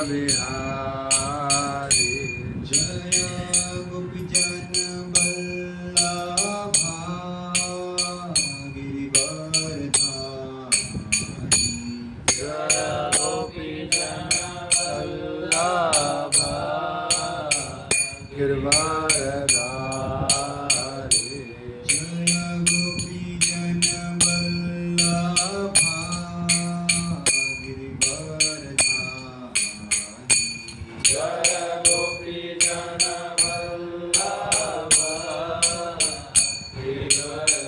बिहारी जय गोपीजन वल्लभा गिरिवरधारी जय गोपीजन वल्लभा गिरिवरधारी जय गोपीजन वल्लभा गिरिवरधारी जय गोपीजन वल्लभा गिरिवरधारी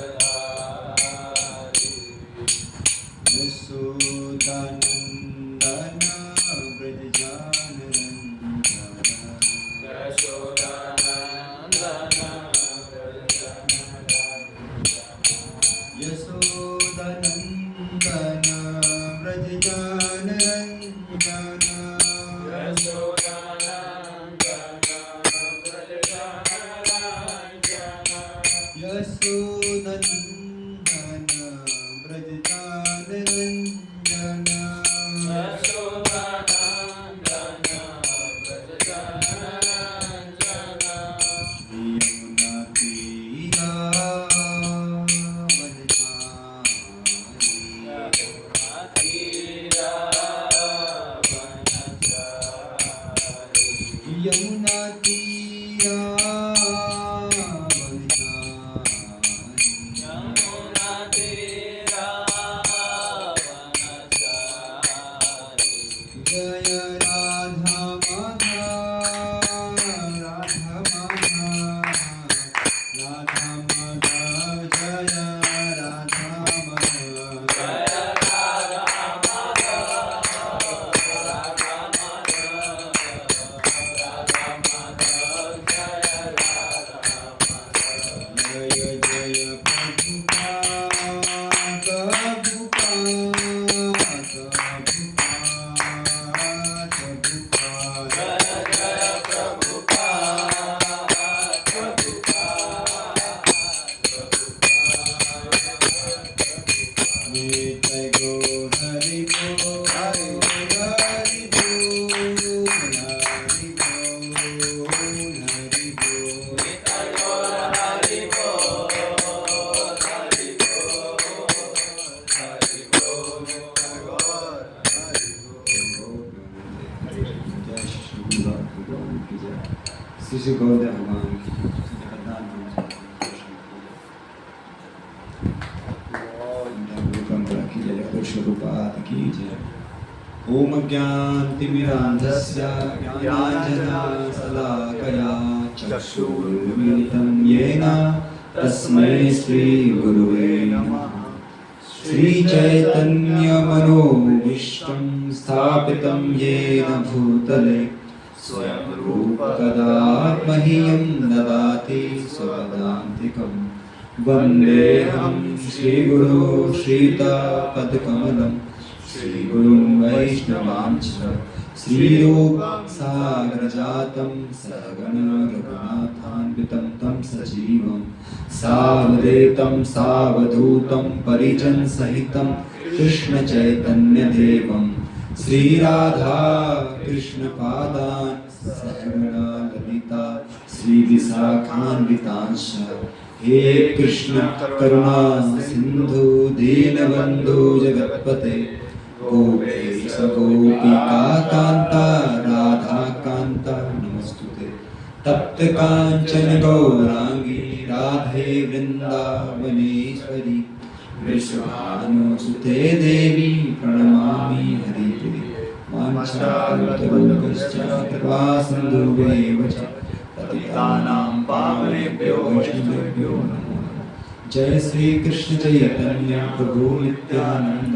यशोदानन्दन व्रजजानरञ्जन यशोदानन्दन व्रजजानरञ्जन यशोदानन्दन व्रजजानरञ्जन यमुना तीरा जय राधा माधा राधा माधा राधा माधा जय राधा माधा जय जय श्री गौरदेव भगवान की जगन्नाथ परंपरा की जय पुरुष रूपात की जय। ओम ज्ञानतिमिरान्धस्य ज्ञानाञ्जनशलाकया चक्षुरुन्मीलितं येन तस्मै श्रीगुरुवे नमः। श्रीचैतन्यमनोभीष्टं स्थापितं येन भूतले स्वयं रूप कदा मह्यं ददाति स्वपदान्तिकं। वन्देऽहं श्रीगुरो श्रीयुतपदकमलं श्रीगुरुं वैष्णवांश्च श्रीरूपं साग्रजातं सहगण रघुनाथान्वितं तं सजीवं सावधूतं सावधूतं परिजनसहितं कृष्णचैतन्यदेवं श्रीराधा कृष्णपादान् सहगणा ललिता श्रीविशाखान्वितांश्च। हे कृष्ण करुणा सिंधु दीनबंधु जगत्पते गोपेश गोपिका कांता राधा कांता नमस्तुते। तप्त कांचन गौरांगी राधे वृंदावनेश्वरी विश्वानुसुते देवी प्रणमामि हरिप्रिये। वाञ्छाकल्पतरुभ्यश्च कृपा सिन्धुभ्येव च पतितानां पावनेभ्यो वैष्णवेभ्यो नमो नमः। जय श्री कृष्ण चैतन्य प्रभु नित्यानंद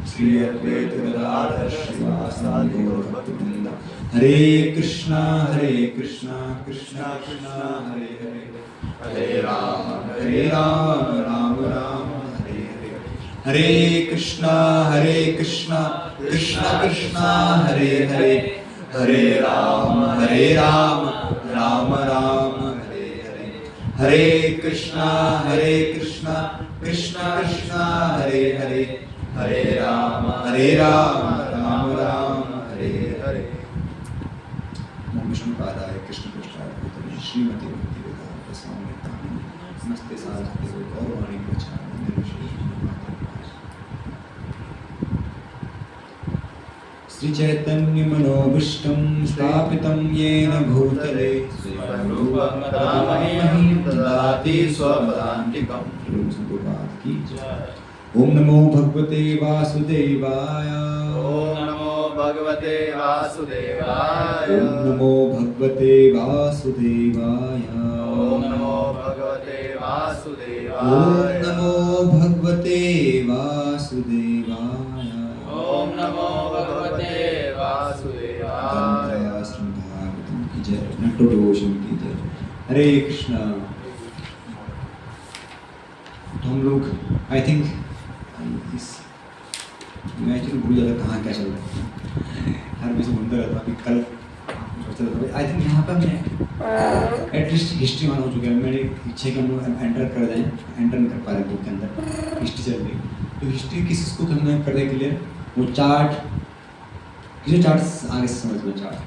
श्री अद्वैत गदाधर श्रीवासादि गौर भक्तवृंद। हरे कृष्णा कृष्णा कृष्णा हरे हरे हरे राम राम राम हरे हरे। हरे कृष्णा कृष्णा कृष्णा हरे हरे हरे राम राम राम हरे हरे। हरे कृष्णा कृष्णा कृष्णा हरे हरे हरे राम राम राम हरे हरे। भगवत्पादाय कृष्णपृष्ठाय भूतले श्रीमते भक्तिवेदांत स्वामी नमस्ते सारस्वते गौरवाणी प्रचारणे निर्विशेष श्री चैतन्य मनोभीष्टं स्थापितं येन भूतले स्वयं रूपं तदामहि ददाति स्वपदान्तिकम्। की ओम नमो भगवते वासुदेवाय। ओम नमो भगवते वासुदेवाय। ओम नमो भगवते वासुदेवाय। ओम नमो भगवते वासुदेवाय। ओम नमो भगवते वासुदेवाय। ओम नमो भगवते वासुदेवाय। भागवतम की जय, नटोषम की जय। हरे कृष्णा। तो हम लोग आई थिंक मैं एक्चुअली भूल जाता कहाँ क्या चल रहा है, हर वैसे घूमता रहता हूँ। अभी कल आई थिंक यहाँ पर मैं एटलीस्ट हिस्ट्री वन हो चुका है। मेरी इच्छा है कि हम लोग एंटर कर जाएँ, एंटर नहीं कर पा रहे बुक के अंदर, हिस्ट्री चल रही। तो हिस्ट्री किस को हमने करने के लिए वो चार्ट, जो चार्ट आगे से समझ लो चार्ट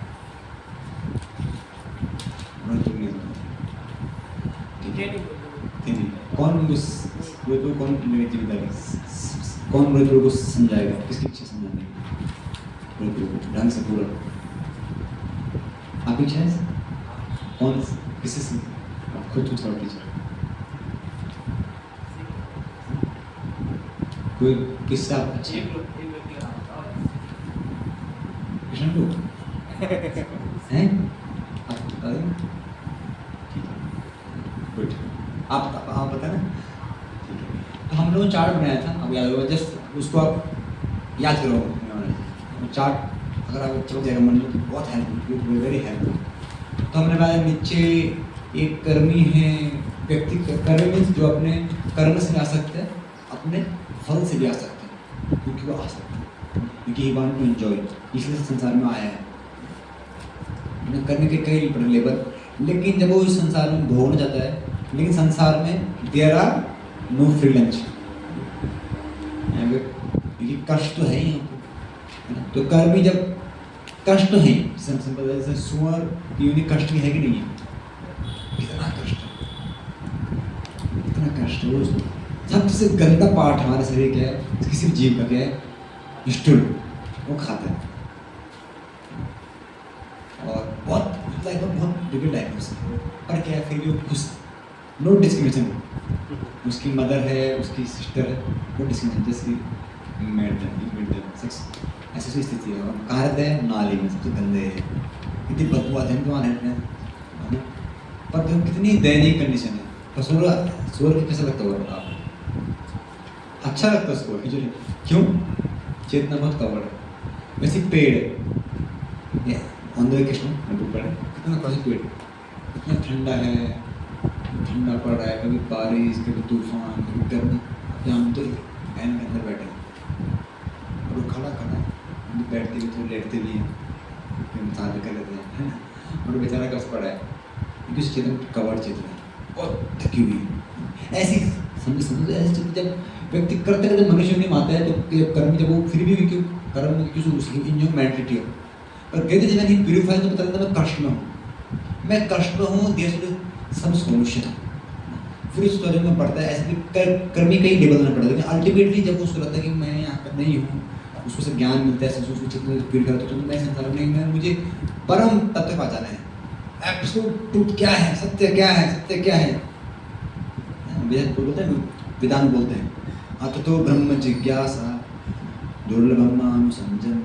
कौन वो तो कौन जिम्मेदारी, कौन रोहित को समझाएगा, किसकी इच्छा समझाने की रोहित को ढंग से पूरा आप इच्छा है कौन किसी से आप खुद कुछ और टीचर कोई किससे आप अच्छे कृष्ण को हैं आप बता ना। ठीक है, तो हम लोगों ने चार्ट बनाया था, अब याद होगा, जस्ट उसको आप याद करो। चार्ट अगर आप चल जाएगा मन में तो बहुत हेल्पफुल, वेरी हेल्पफुल। तो हमने बताया नीचे एक कर्मी है व्यक्ति, कर्मी मीन्स जो अपने कर्म से भी आ सकते हैं, अपने फल से भी आ सकते हैं, क्योंकि वो आ सकते हैं, क्योंकि ही वांट टू एंजॉय, इसलिए संसार में आया है। करने के कई लेवल, लेकिन जब वो इस संसार में भोगना जाता है, लेकिन संसार में there are no free lunch, क्योंकि कष्ट तो है ही हमको, तो कर्मी जब कष्ट तो है, जैसे सुअर की यूनिक कष्ट भी है कि नहीं है, कितना कष्ट, कितना कष्ट है। वो सबसे गंदा पार्ट हमारे शरीर का है, किसी भी जीव का क्या है, स्टूल, वो खाता है और बहुत लाइफ में बहुत डिफिकल्ट लाइफ है, पर क्या है फिर भी वो खुश, नो डिस्क्रिमिनेशन। उसकी मदर है, उसकी सिस्टर है, नो डिस्क्रिमिनेशन, जैसे सेक्स, ऐसी स्थिति है। और कहाँ रहते हैं, नाली में, सबसे गंदे है, इतनी बदबू आते हैं तो वहाँ रहते हैं, पर देखो कितनी दयनीय कंडीशन है। तो सूअर को कैसा लगता होगा आप, अच्छा लगता है उसको, क्यों, चेतना बहुत कवर है। वैसे पेड़ है ऑन द कृष्ण कितना कौन पेड़, कितना ठंडा है, ठंडा पड़ रहा है, कभी बारिश, कभी तूफान, कभी गर्मी। हम तो फैन के अंदर बैठे हैं और वो खड़ा खड़ा बैठते भी, थोड़ा लेटते भी हैं, फिर मसाज कर लेते हैं, है ना। और बेचारा कस पड़ा है क्योंकि उसकी चेतन कवर चेतना है और थकी हुई है। ऐसी समझ ऐसी जब व्यक्ति करते करते मनुष्य नहीं मानता है, तो कर्म जब वो फिर भी क्यों कर्म क्यों उसकी इंजो मेंटलिटी हो, पर कहते जब नहीं प्यूरिफाई तो पता लगता मैं कष्ट में हूँ, मैं कष्ट में हूँ, देयर सम सॉल्यूशन। फिर उस स्टोरी में पढ़ता है, ऐसे कर्मी कई लेवल में पढ़ता है, लेकिन अल्टीमेटली जब उसको लगता है कि मैं यहाँ पर नहीं हूँ, उसको से ज्ञान मिलता है, उसको चित्त प्यूरिफाई होता है, तो मैं संसार में मैं मुझे परम तत्व पहचाना है, एब्सोल्यूट ट्रूथ क्या है, सत्य क्या है, सत्य क्या है। वेदांत बोलते हैं अततो ब्रह्म जिज्ञासा दुर्लभम अनुसंजन।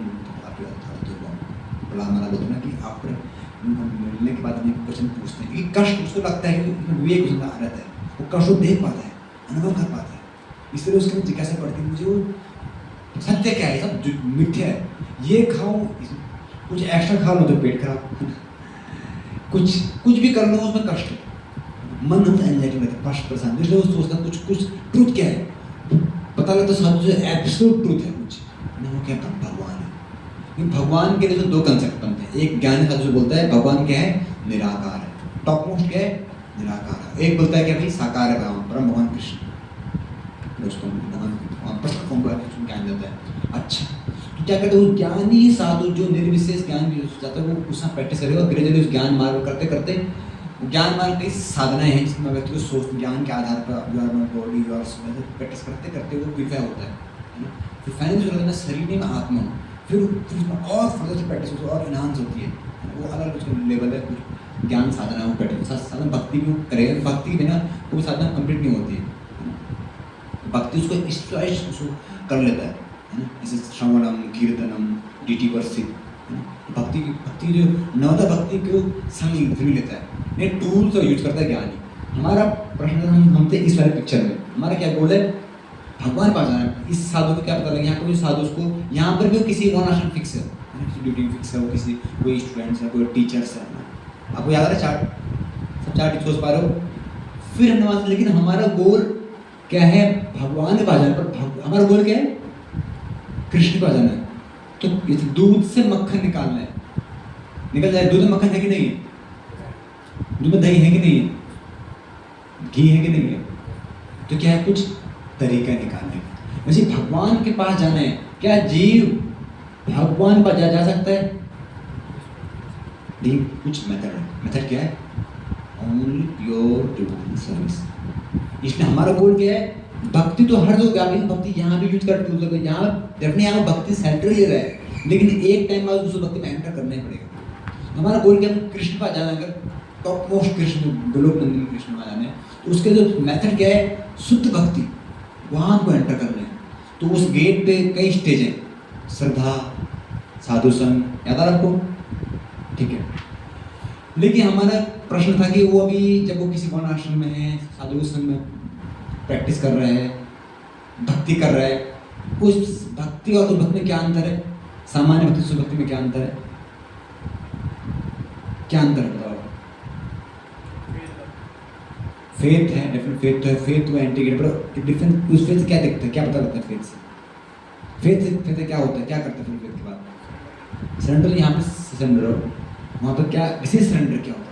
बड़ा हमारा बोलते हैं कि आप मिलने के बाद हमें क्वेश्चन पूछते हैं, कि कष्ट उसको लगता है कि विवेक उसमें रहता है, वो कष्ट को देख पाता है, अनुभव कर पाता है, इसलिए उसके अंदर जिज्ञासा पड़ती है, मुझे वो सत्य क्या है, सब मिथ्या है, ये खाऊं, कुछ एक्स्ट्रा खा लो तो पेट खराब, कुछ भी कर लो उसमें कष्ट, मन होता है एंजाइटी रहता है, कष्ट परेशान, इसलिए वो सोचता है कुछ ट्रूथ क्या है, पता लगता है सब जो एब्सोल्यूट ट्रूथ है कुछ ना, वो क्या भगवान है। भगवान के लिए जो दो कंसेप्ट बनते हैं, एक ज्ञानी साधु जो बोलता है भगवान क्या है, निराकार है, टॉप मोस्ट क्या है, निराकार है। एक बोलता है कि भाई साकार है भगवान, परम भगवान कृष्ण, उसको भगवान प्रश्न फॉर्म का ज्ञान देता है। अच्छा, तो क्या करते हैं, वो ज्ञानी साधु जो निर्विशेष ज्ञान भी जाता है वो उसमें प्रैक्टिस करेगा, धीरे धीरे उस ज्ञान मार्ग करते करते, ज्ञान मार्ग कई साधनाएं हैं जिसमें व्यक्ति को सोच ज्ञान के आधार पर योर बॉडी और प्रैक्टिस करते करते वो प्यूरिफाई होता है ना। फिर फाइनली जो होता है शरीर में आत्मा, फिर उसमें और फर्दर से प्रैक्टिस होती है और इनहांस होती है, वो अलग उसका लेवल है। कुछ ज्ञान साधना वो प्रैक्टिस साधना भक्ति भी करेगा, भक्ति बिना वो साधना कंप्लीट नहीं होती है। भक्ति उसको इस उसको कर लेता है ना, जैसे श्रवणम कीर्तनम डीटी वर्षित, भक्ति जो नवता भक्ति को संग फिर लेता है, ये टूल्स तो यूज करता है ज्ञानी। हमारा प्रश्न हम थे इस वाले पिक्चर में हमारा क्या गोल है, भगवान पास जाना है। इस साधु को क्या पता लगे, यहाँ कोई साधु उसको यहाँ पर भी किसी वर्णाश्रम फिक्स है, किसी ड्यूटी फिक्स है, वो किसी कोई स्टूडेंट्स है, कोई टीचर्स है, आपको याद आ रहा है चार्ट, सब चार्ट सोच पा रहे हो। फिर हमने वहाँ से, लेकिन हमारा गोल क्या है, भगवान के पास जाना। पर हमारा गोल क्या है, कृष्ण के पास जाना है। तो इस दूध से मक्खन निकालना है, निकल जाए। दूध में मक्खन है कि नहीं है, दूध में दही है कि नहीं है, घी है कि नहीं है, तो क्या है, कुछ तरीका निकालने का। वैसे भगवान के पास जाना है, क्या जीव भगवान पास जा सकता है, लेकिन कुछ मेथड है। मेथड क्या है, ओनली प्योर डिवाइन सर्विस। इसलिए हमारा गोल क्या है, भक्ति तो हर जगह भी, भक्ति यहाँ भी यूज कर सकते हैं, यहाँ डेफिनेटली यहाँ भक्ति सेंटर ही रहा है, लेकिन एक टाइम बाद उस भक्ति में एंटर करना ही पड़ेगा। हमारा गोल क्या है, कृष्ण पास जाना। अगर टॉप मोस्ट कृष्ण गोलोक नंदिनी कृष्ण पास जाना है तो उसके जो मेथड क्या है, शुद्ध भक्ति, वहाँ को एंटर करना है। तो उस गेट पे कई स्टेज हैं, श्रद्धा, साधु संग, याद आ रहा आपको, ठीक है। लेकिन हमारा प्रश्न था कि वो अभी जब वो किसी वर्ण आश्रम में है, साधु संग में प्रैक्टिस कर रहा है, भक्ति कर रहा है, उस भक्ति और उस भक्ति में क्या अंतर है, सामान्य भक्ति से भक्ति में क्या अंतर है, क्या अंतर है बताओ। फेथ है, डिफरेंट फेथ तो है, फेथ वो एंटीग्रेट, पर डिफरेंट उस फेथ से क्या दिखता है, क्या पता लगता है फेथ से, फेथ से क्या होता है, क्या करता है फिर फेथ के बाद। सरेंडर, यहाँ पे सरेंडर हो, वहाँ पर क्या विशेष सरेंडर क्या होता है,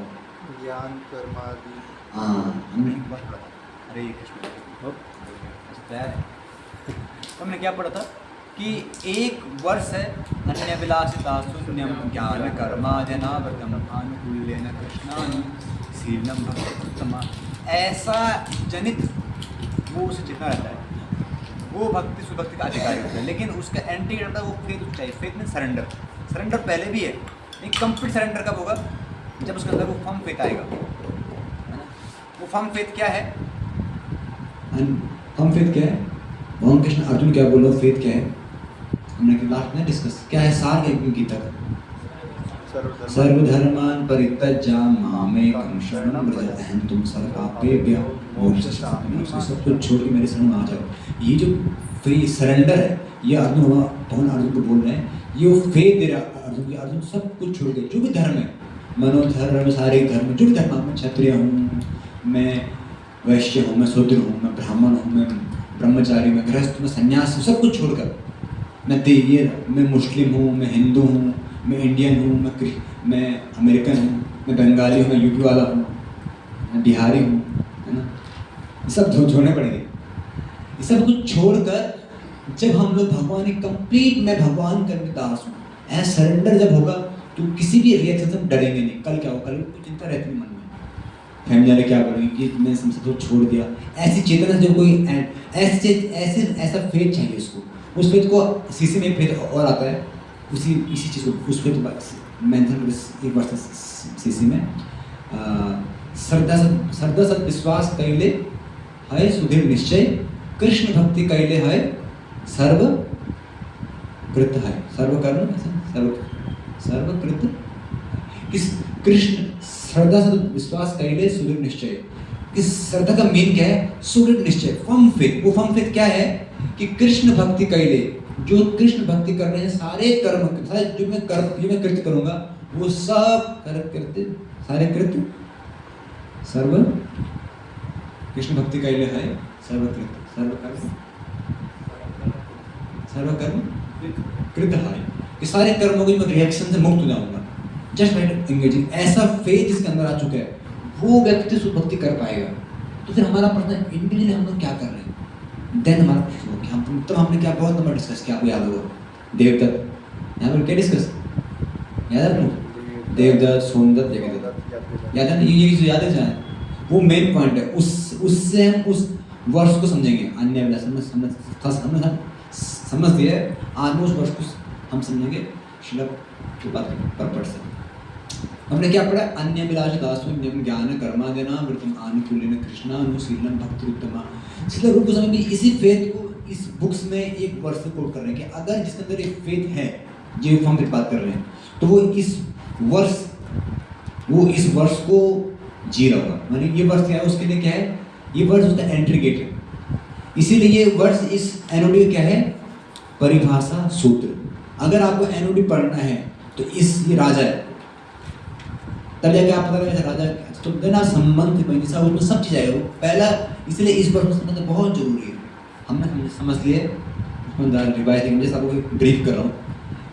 ज्ञान कर्म आदि। हाँ हमने हरे कृष्ण। तैयार है। तो हमने क्या पढ़ा था कि एक वर्ष है अन्य विलासिता शून्यम ज्ञान कर्मा जनावतम आनुकूल्येन कृष्णानि शीलम भक्तमा, ऐसा जनित वो उसे जितना रहता है, वो भक्ति सुभक्ति का अधिकारी होता है। लेकिन उसका एंटी रहता है वो फेथ चाहिए। फेथ में सरेंडर, सरेंडर पहले भी है, लेकिन कंप्लीट सरेंडर कब होगा, जब उसके अंदर वो फर्म फेथ आएगा, है ना। वो फर्म फेथ क्या है, हम फेथ क्या है, भगवान कृष्ण अर्जुन क्या बोलो, फेथ क्या है, हमने लास्ट में डिस्कस क्या है, सार है गीता का, सर्वधर्मान परित्यज्य मामेकं शरणं व्रज, अहं तुम सर्वपापेभ्यो मोक्षयिष्यामि। सब कुछ छोड़ के मेरे शरण में आ जाओ। ये जो फ्री सरेंडर है, ये अर्जुन भगवान अर्जुन को बोल रहे हैं, ये वो फेथ दे रहा अर्जुन की। अर्जुन सब कुछ छोड़ के, जो भी धर्म है, मनोधर्म, सारे धर्म, जो भी धर्म, मैं क्षत्रिय हूँ, मैं वैश्य हूँ, मैं शूद्र हूँ, मैं ब्राह्मण हूँ, मैं ब्रह्मचारी, मैं गृहस्थ, मैं सन्यासी, सब कुछ छोड़कर मैं मुस्लिम हूँ, मैं हिंदू हूँ, मैं इंडियन हूँ, मैं अमेरिकन हूँ, मैं बंगाली हूँ, मैं यूपी वाला हूँ, मैं बिहारी हूँ, है ना, ये सब छोड़ने पड़ेंगे। ये सब कुछ छोड़कर जब हम लोग भगवान की कंप्लीट, मैं भगवान का दास हूँ, ऐसा सरेंडर जब होगा तो किसी भी रिएक्शन से हम डरेंगे नहीं। कल क्या होगा, कल कुछ चिंता रहती है मन में, फैमिली वाले क्या बोलेंगे कि मैं सब तो छोड़ दिया। ऐसी चेतना जब कोई ऐसा फेथ चाहिए उसको, उस फेथ को सीसी में फेथ और आता है, इसी चीज़ को उस फेथ मेंशन एक बार सीसी में श्रद्धा सत विश्वास कैले है सुधीर निश्चय, कृष्ण भक्ति कैले है सर्वकृत है, सर्वकर्म सर्वकृत, किस कृष्ण श्रद्धा से विश्वास कैले सुदृढ़ निश्चय। इस श्रद्धा का मीन क्या है, सुदृढ़ निश्चय, फर्म फेथ। वो फर्म फेथ क्या है कि कृष्ण भक्ति कैले, जो कृष्ण भक्ति कर रहे हैं, सारे कर्म, सारे जो मैं कृत्य करूंगा वो सब कृत्य, सारे कृत्य सर्व कृष्ण भक्ति कैले है सर्वकृत, सर्वकर्म कृत है। ये सारे कर्मों के मैं रिएक्शन से मुक्त हो जाऊंगा, जस्ट बाय एंगेजिंग। ऐसा फेथ जिसके अंदर आ चुका है वो व्यक्ति सुभक्ति कर पाएगा। तो फिर हमारा प्रश्न है, इंडिविजुअली हम लोग क्या कर रहे हैं, देन हमारा प्रश्न हो गया, तब हमने क्या बहुत नंबर डिस्कस किया, आपको याद होगा देवदत्त, यहाँ पर क्या डिस्कस याद है आपको? देवदत्त, सोमदत्त, जगदत्त, याद है ना? ये चीज़ याद है जाए, वो मेन पॉइंट है। उससे हम उस वर्ष को समझेंगे। अन्य अभिलाषा समझ दिया है, आज उस वर्ष को हम समझेंगे श्लोक के परपट से। हमने क्या पढ़ा? अन्य अभिलाषा दासुन्यम ज्ञान कर्मादिना वृत्तम आनुकूल्येन कृष्णानुशीलनम भक्तिरुत्तमा। श्रील रूप गोस्वामी भी इसी फेथ को इस बुक्स में एक वर्ष से कोट कर रहे हैं कि अगर जिसके अंदर एक फेथ है, जो हम बात कर रहे हैं, तो वो इस वर्ष को जी रहा होगा। माने ये वर्ष क्या है उसके लिए? क्या है ये वर्ष? उसका एंट्री गेट है। इसीलिए ये वर्ष इस एनओडी क्या है? परिभाषा सूत्र। अगर आपको एनओडी पढ़ना है तो ये राजा है, तब जाके आप पता लगेगा राजा, तो देन आप संबंध पैसा उसमें सब चीज़ आएगा। वो पहला, इसलिए इस वर्ष में संबंध बहुत जरूरी है। हमने समझ लिए, उसमें रिवाइज जैसे आपको ब्रीफ कर रहा हूँ,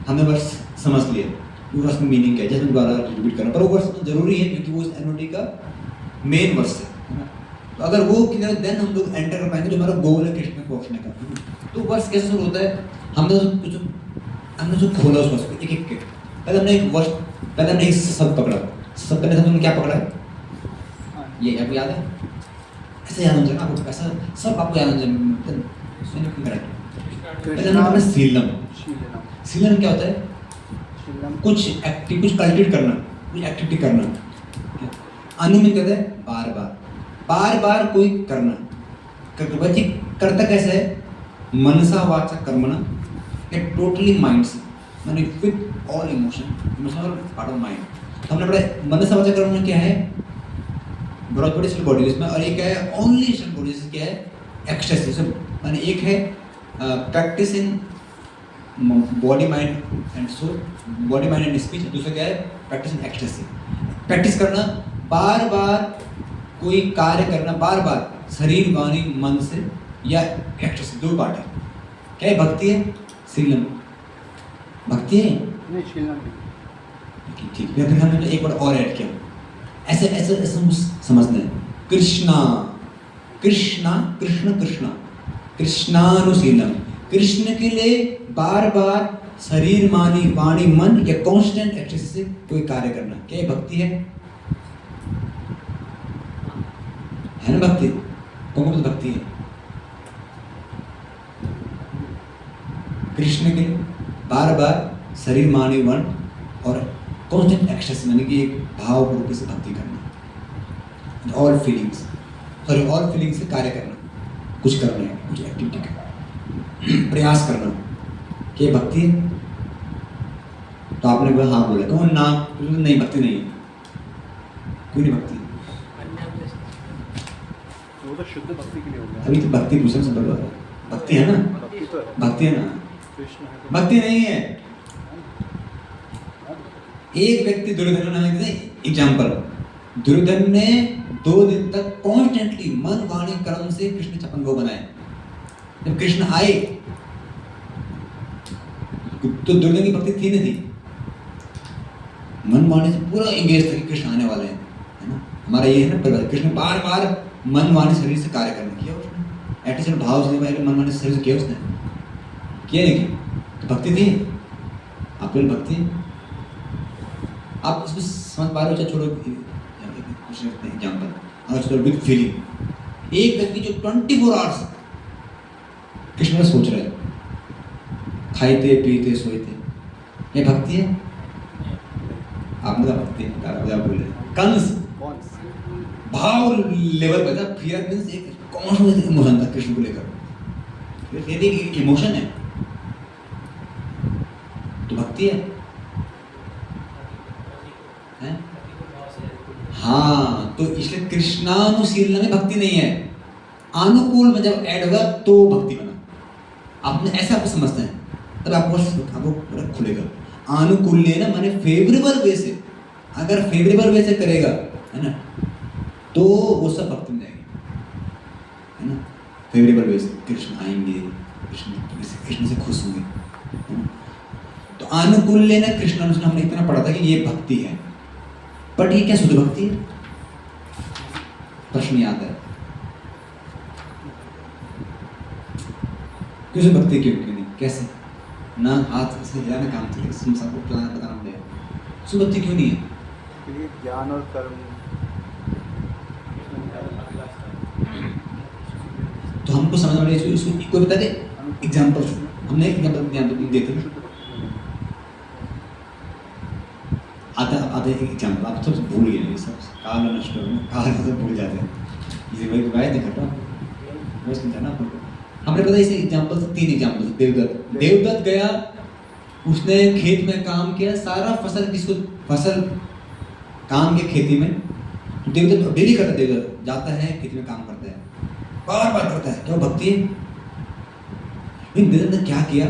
हमने वर्ष समझ लिए, वो वर्ष में मीनिंग क्या है, जैसे मैं दोबारा रिपीट कर रहा हूँ, पर वो वर्ष जरूरी है क्योंकि वो इस एनओडी का मेन वर्ष है ना। तो अगर वो क्लियर है देन हम लोग एंटर कर पाएंगे जो हमारा गोल है कृष्ण को पहुंचने का। तो वर्ष कैसे शुरू होता है? हमने जो खोला उस वर्ष को एक एक के, पहले हमने एक शब्द पकड़ा। सब पहले हमने क्या पकड़ा है? ये आपको याद है? ऐसे याद हो जाएगा आपको, ऐसा सब आपको याद हो जाएगा। पहले हमने पढ़ा शीलम। शीलम क्या होता है? कुछ कल्टिवेट करना, कुछ एक्टिविटी करना। अनु में कहते हैं बार बार कोई करना। करता कैसे है? मनसा वाचा कर्मणा, टोटली माइंड से, माने with all emotional part of mind. हमने पढ़ा मनसा वाचा कर्मणा क्या है? बहुत बड़ी बॉडी इसमें, और एक है ओनली बॉडी, क्या है? एक्सटेंसिव। माने एक है practice in body mind and soul, body mind and speech. दूसरा क्या है? प्रैक्टिस इन एक्सटेंसिव। प्रैक्टिस करना, बार बार कोई कार्य करना, बार बार शरीर वाणी मन से, या एक्सटेंसिव, दो पार्ट है। क्या है? भक्ति है, शीलम भक्ति है नहीं, शीलम ठीक है। फिर हमने एक बार और ऐड किया, ऐसे समझते हैं। कृष्णा कृष्णा कृष्ण कृष्णा कृष्णानुशीलम, कृष्ण के लिए बार बार शरीर मानी वाणी मन या कांस्टेंट एक्सरसाइज से कोई कार्य करना, क्या ये भक्ति है ना? भक्ति कौन सी भक्ति है? कृष्ण के बार बार शरीर मानी मन और कांस्टेंट एक्सरसाइज, यानी कि एक भावपूर्वक से भक्ति करना, ऑल फीलिंग्स से कार्य करना, कुछ करना है, कुछ एक्टिविटी करना, प्रयास करना, क्या भक्ति है? तो आपने बोला हाँ, बोला कौन ना? नहीं, भक्ति नहीं है, कोई नहीं भक्ति। वो तो शुद्ध भक्ति के लिए हो गया। अभी तो भक्ति दूसरे से बोल रहा है, भक्ति है ना? भक्ति है ना? भक्ति नहीं है। एक व्यक्ति दुर्योधन नाम है, एग्जाम्पल, दुर्योधन ने 2 दिन तक कॉन्स्टेंटली मन वाणी कर्म से कृष्ण छप्पन भोग बनाए। जब कृष्ण आए तो दुर्योधन की भक्ति थी नहीं थी? मन वाणी से पूरा इंगेज था कि कृष्ण आने वाले हैं, है ना? हमारा ये है ना परिवार, कृष्ण बार बार मन वाणी शरीर से कार्य करने किया उसने, एटीट्यूड भाव से मन वाणी शरीर से किया उसने, किया नहीं किया? तो भक्ति थी। आपको भक्ति आप इसको समझ पा रहे हो? छोड़ो एग्जाम्पल, अगर छोड़ो विद फीलिंग, एक व्यक्ति जो 24 आवर्स कृष्ण में सोच रहा है, खाते पीते सोते, ये भक्ति है? आपने कहा भक्ति है, बोल रहे कंस भाव लेवल पे था, फियर मींस एक कौन सा इमोशन था कृष्ण को लेकर, ये एक इमोशन है, तो भक्ति है? हाँ, तो इसलिए कृष्णानुशीलन में भक्ति नहीं है। अनुकूल में जब ऐड होगा तो भक्ति बना। आपने ऐसा आपको समझते हैं तब आपको खुलेगा। अनुकूल्य ना माने फेवरेबल वे से, अगर फेवरेबल वे से करेगा, है ना, तो वो सब भक्ति में जाएगी, है ना? फेवरेबल वे से कृष्ण आएंगे, कृष्ण से खुश होंगे, है ना? तो अनुकूल्य ना कृष्ण, हमने इतना पढ़ा था कि ये भक्ति है। बट ये क्या शुद्ध भक्ति है? प्रश्न याद है, क्यों भक्ति क्यों नहीं? कैसे? ना हाथ से हिलाना काम चले, सबको प्लान बताना पड़ेगा। सुबह क्यों नहीं है? क्योंकि ज्ञान और कर्म तो हमको समझ में इसको कोई बता दे एग्जाम्पल। हमने एग्जाम्पल देते हैं आधे एग्जाम्पल आप सब भूल गए, ये सब काल नष्ट काल सब भूल जाते हैं। इसी वजह बात नहीं करता बस समझाना आपको। हमने पता इसे एग्जाम्पल से 3 एग्जाम्पल। देवदत्त गया, उसने खेत में काम किया, सारा फसल किसको फसल काम के खेती में देवदत्त डेली करता है। देवदत्त जाता है खेती में काम करता है, बार बार करता है, तो भक्ति है। इन देवदत्त ने क्या किया,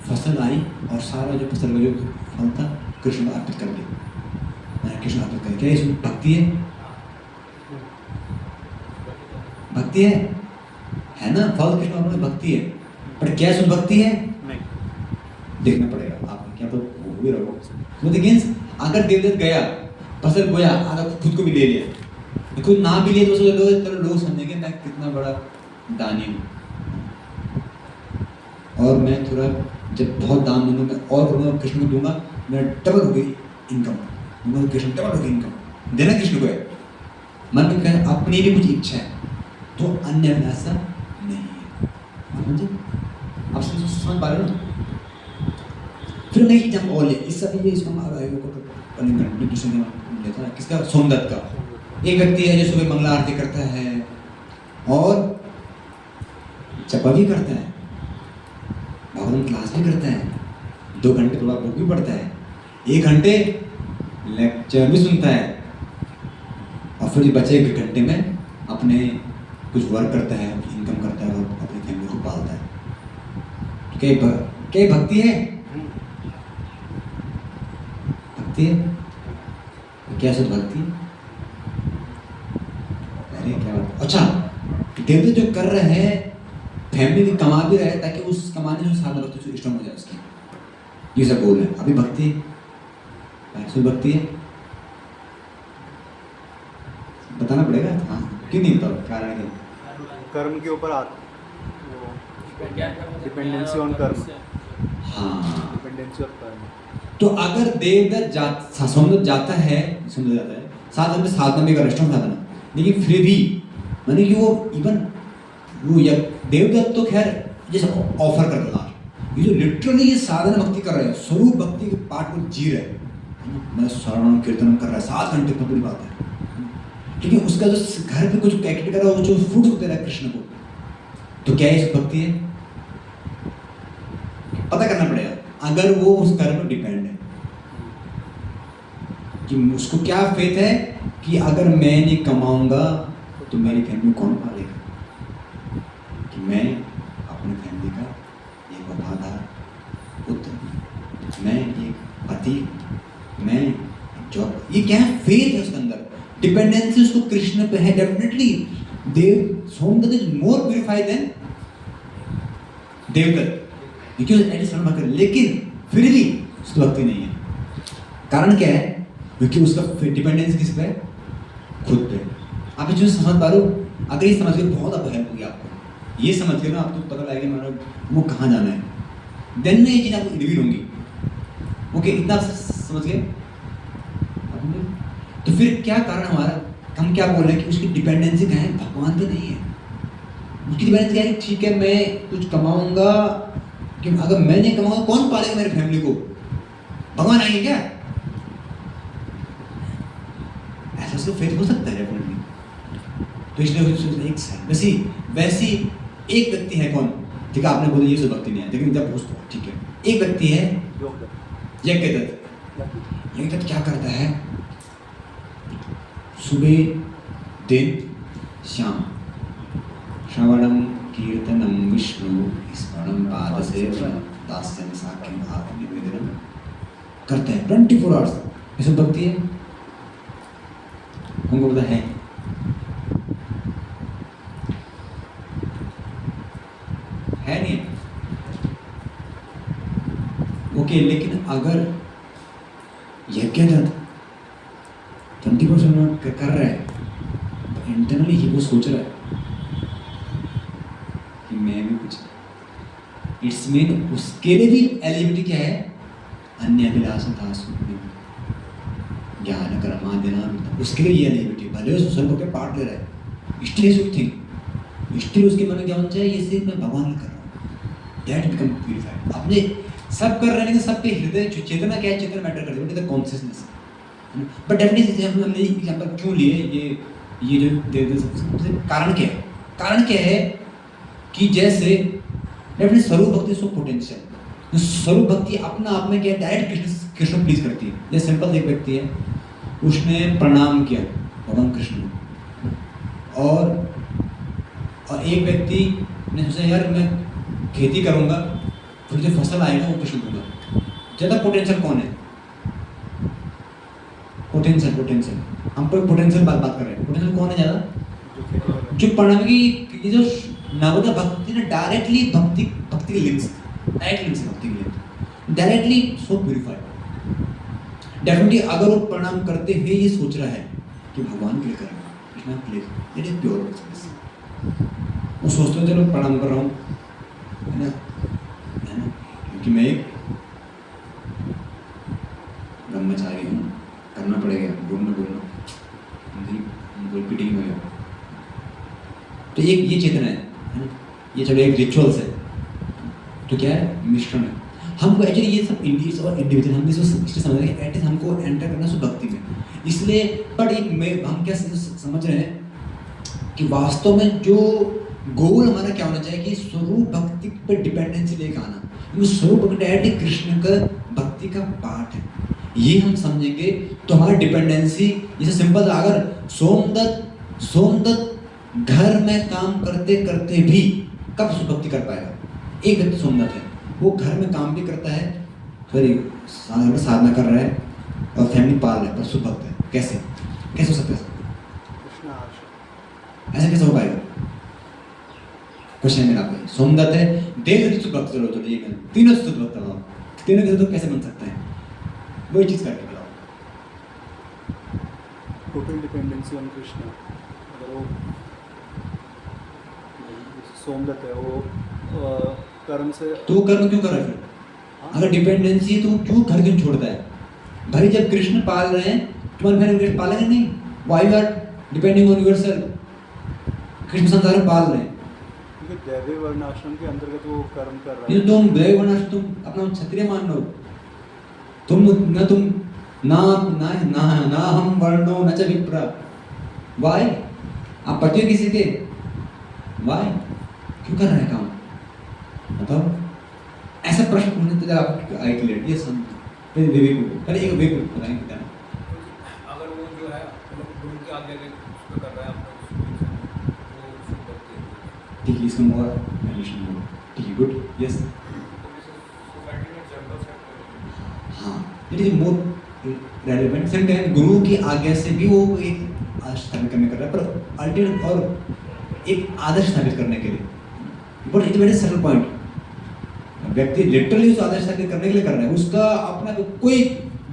फसल आई और सारा जो फसल का जो फल था कृष्ण को अर्पित कर दिया। कृष्ण अर्पित कर, क्या इसमें भक्ति है? भक्ति है ना, फल कृष्ण अर्पण में भक्ति है। पर क्या इसमें भक्ति है? नहीं, देखना पड़ेगा आप, क्या तो वो भी रहो। तो देखिए अगर देवदत्त गया फसल बोया, अगर खुद को भी ले लिया, खुद ना भी लिए तो लोग समझेंगे मैं कितना बड़ा दानी हूँ, और मैं थोड़ा जब बहुत दान दूंगा मैं और करूँगा, कृष्ण को दूंगा, मेरा डबल हो गई इनकम, दूंगा कृष्ण डबल हो गई इनकम, देना कृष्ण को है। मन में कहे अपनी भी कुछ इच्छा है तो अन्य ऐसा नहीं है। आप समझ पा रहे हो? फिर नहीं कि जब और ले इस सब ये इसको लेता है किसका, सोमदत्त का। एक व्यक्ति है जो सुबह मंगला आरती करता है और जप भी करता है, भगवान क्लास भी करता है, 2 घंटे थोड़ा बुक भी पढ़ता है, 1 घंटे लेक्चर भी सुनता है, और फिर बचे 1 घंटे में अपने कुछ वर्क करता है, इनकम करता है और अपनी फैमिली को पालता है। क्या भक्ति है? भक्ति है? क्या शुद्ध भक्ति? अरे क्या बात। अच्छा, देवदत्त जो कर रहे हैं फैमिली की कमा भी रहे हैं ताकि उस कमाने से साधना भक्ति स्ट्रॉन्ग हो जाए उसकी, ये सब गोल है। अभी भक्ति शुद्ध भक्ति है, बताना पड़ेगा। हाँ क्यों नहीं बताओ, कारण है कर्म के ऊपर डिपेंडेंसी ऑन कर्म। हाँ, डिपेंडेंसी ऑन कर्म। तो अगर देवदत्त सोमदत्त जाता है साधन में साधना भी कर रेस्टोरेंट साधना, लेकिन फिर भी माने कि वो इवन वो देवदत्त तो खैर जैसे ऑफर करता था, ये जो लिटरली ये साधना भक्ति कर रहे हैं, स्वरूप भक्ति के पाठ को जी रहे हैं, मैं श्रवण कीर्तन कर रहा है 7 घंटे, तो बड़ी बात है। लेकिन उसका जो घर पे कुछ एक्टिविटी कर रहा है, जो फ्रूट दे रहा है कृष्ण को, तो क्या ये भक्ति है? पता करना पड़ेगा। अगर वो उस कर्म पर डिपेंड है कि उसको क्या फेथ है कि अगर मैं नहीं कमाऊंगा तो मेरी फैमिली कौन पालेगा, कि मैं अपनी फैमिली का एक वफादार पुत्र, मैं एक पति, मैं जॉब, ये क्या है? फेथ है उसके अंदर, डिपेंडेंसी उसको कृष्ण पे है। Definitely Somadatta is more purified than Devadatta, लेकिन फिर भी उसकी भक्ति नहीं है। कारण क्या है? क्योंकि उसका डिपेंडेंस किस पे? खुद पे। आप जो समझ पा रहे हो, अगर ये समझ के बहुत अब हेल्प होगी आपको, ये समझ के ना आपको पता लगेगा मतलब वो कहाँ जाना है, देन में ये चीज़ आपको रिवील होंगी। ओके, इतना समझ गए? तो फिर क्या कारण हमारा, हम क्या बोल रहे हैं कि उसकी डिपेंडेंसी कहाँ है? भगवान पे नहीं है। उसकी डिपेंडेंसी क्या है? ठीक है मैं कुछ कमाऊंगा, कि अगर मैं नहीं कमाऊंगा कौन पालेगा मेरी फैमिली को? भगवान आएंगे क्या? ऐसा उसका फेथ हो सकता है डेफिनेटली। तो इसलिए वैसी एक व्यक्ति है कौन? ठीक है, आपने बोला ये सब भक्ति नहीं है, लेकिन जब उसको ठीक है एक व्यक्ति है यज्ञदत्त। यज्ञदत्त क्या करता है? सुबह दिन शाम श्रवणम कीर्तनम विष्णु स्मरणम पादसेवनम दास्यम साख्यम भाव निवेदनम करते हैं 24 आवर्स। ये सब भक्ति है? उनको पता है? नहीं है? ओके, लेकिन अगर यज्ञदत्त 20% कर रहा है तो इंटरनली ही वो सोच रहा है कि मैं भी कुछ इट्स मीन उसके लिए भी एलिजिबिलिटी क्या है? अन्य अभिलाषा ज्ञान कर्माद्यना, उसके लिए ये एलिजिबिलिटी, भले उस स्वरूप के पार्ट ले रहा है, स्टिल शुड थिंक, स्टिल उसके मन में क्या होना चाहिए? ये सिर्फ मैं भगवान कर रहा हूँ, दैट बिकम प्यूरिफाइड। अपने सब कर रहे हैं लेकिन सबके हृदय चेतना क्या है? चेतना मैटर करती है, but the consciousness. But definitely हमने एग्जांपल क्यों लिए? ये जो कारण क्या है? कारण क्या है कि जैसे अपने स्वरूप भक्ति सो पोटेंशियल, स्वरूप भक्ति अपना आप में क्या डायरेक्ट कृष्ण प्लीज करती है। जैसे सिंपल एक व्यक्ति है, उसने प्रणाम किया भगवान कृष्ण को, और एक व्यक्ति ने सोचा यार मैं खेती करूंगा, फिर जो फसल आएगा वो कृष्ण दूंगा। ज़्यादा पोटेंशियल कौन है? पोटेंशियल हम पर पोटेंशियल बात कर रहे हैं। पोटेंशियल कौन है ज़्यादा? जो प्रणाम की ये जो नवदा भक्ति ने डायरेक्टली भक्ति के लिंक्स, डायरेक्ट लिंक्स भक्ति के links, directly so purified. Definitely अगर वो प्रणाम करते हुए ये सोच रहा है कि भगवान के लिए करेंगे, Krishna please, it is pure. वो सोचते हैं चलो प्रणाम कर रहा हूँ, है ना, क्योंकि मैं एक ब्रह्मचारी हूँ, करना पड़ेगा, बोलना पिटिंग हो गया। तो एक ये चेतना है ना, ये चलो एक रिचुअल्स है, तो क्या है? मिश्रण है। हमको एक्चुअली ये सब इंडिविजुअल हम इसको समझ रहे हैं कि एटलीस्ट हमको एंटर करना सो भक्ति में, इसलिए बट हम क्या समझ रहे हैं कि वास्तव में जो गोल हमारा क्या होना चाहिए कि स्वरूप भक्ति पर डिपेंडेंसी लेकर आना, क्योंकि स्वरूप भक्ति डायरेक्टली कृष्ण का भक्ति का पार्ट है। ये हम समझेंगे तो हमारी डिपेंडेंसी, जैसे सिंपल अगर सोमदत्त घर में काम करते करते भी कब सुभक्ति कर पाएगा? एक व्यक्ति सोमदत्त है, वो घर में काम भी करता है, सॉरी साधना कर रहा है और फैमिली पाल रहा है, पर सुभक्त है। कैसे हो सकता है? ऐसा कैसे हो पाएगा? क्वेश्चन मेरा पे सोमदत्त है, देव सुभक्त, चलो ये तीनों सुभक्त हो, तीनों के तो कैसे बन सकता है? वही चीज करके बताओ। Total dependency on Krishna. अगर वो सोमदत्त है, वो कर्म से, तो वो कर्म क्यों कर रहा है फिर? अगर डिपेंडेंसी है तो क्यों घर क्यों छोड़ता है? भाई जब कृष्ण पाल रहे हैं, तुम्हारे घर कृष्ण पालेंगे नहीं? Why you are depending on yourself? Krishna संसार में पाल रहे हैं, क्योंकि दैवी वर्णाश्रम के अंतर्गत वो कर्म कर रहा है। ये तुम दैवी वर्णाश्रम, तुम अपना क्षत्रिय मान लो, तुम ना हम वर्णो न च विप्र। व्हाई? आप पति हो किसी के? व्हाई? क्यों कर रहे हैं काम? बताओ। ऐसा प्रश्न पूछने तो आप आई क्लियर ये सब विवेक पहले एक विवेक बताएंगे क्या? अगर वो जो है गुरु के आगे उसको कर रहा है अपना, वो उसको करते हैं, ठीक है, इसका मोर एडिशन हो, ठीक है, गुड, यस, सोसाइटी में एग्जांपल सेट करें। हाँ, it is more relevant. Same time गुरु की आज्ञा से भी वो एक आदर्श स्थापित करने कर रहा है, पर अल्टीमेट और एक आदर्श स्थापित करने के लिए, but it very subtle point. व्यक्ति लिटरली उस आदर्श स्थापित करने के लिए कर रहा है, उसका अपना कोई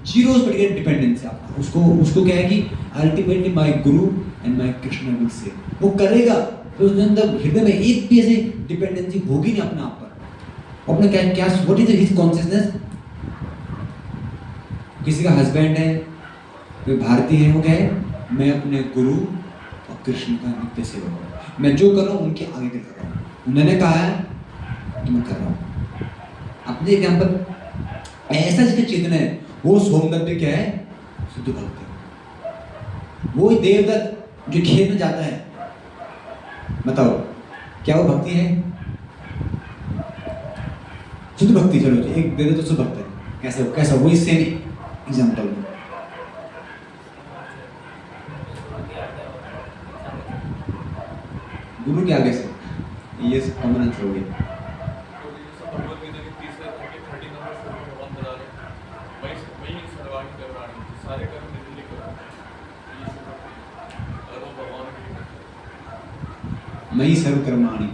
जीरो उस पर डिपेंडेंस है आपका, उसको क्या है कि ultimately my Guru and my Krishna will say, वो करेगा तो उसके अंदर हृदय में एक भी ऐसी डिपेंडेंसी होगी नहीं अपने आप पर। अपने क्या व्हाट इज हिज कॉन्शियसनेस? किसी का हस्बैंड है, कोई भारतीय है, वो क्या है? मैं अपने गुरु और कृष्ण का नित्य सेवक हूँ, मैं जो कर रहा हूँ उनके आगे कर रहा हूँ, उन्होंने कहा है तो मैं कर रहा हूँ। अपने एग्जाम्पल ऐसा जिसका चेतन है, वो सोमदत्त क्या है? शुद्ध भक्त है। वो देवदत्त जो खेत में जाता है, बताओ क्या वो भक्ति है? शुद्ध भक्ति। चलो एक देवदत्त तो शुद्ध भक्त है, कैसा वही सेम एग्जाम्पल। गुरु के आगे से ये कॉमन आंसर हो गया। सारे कर्म निधि करो, भगवान मई सर्व कर्माणि,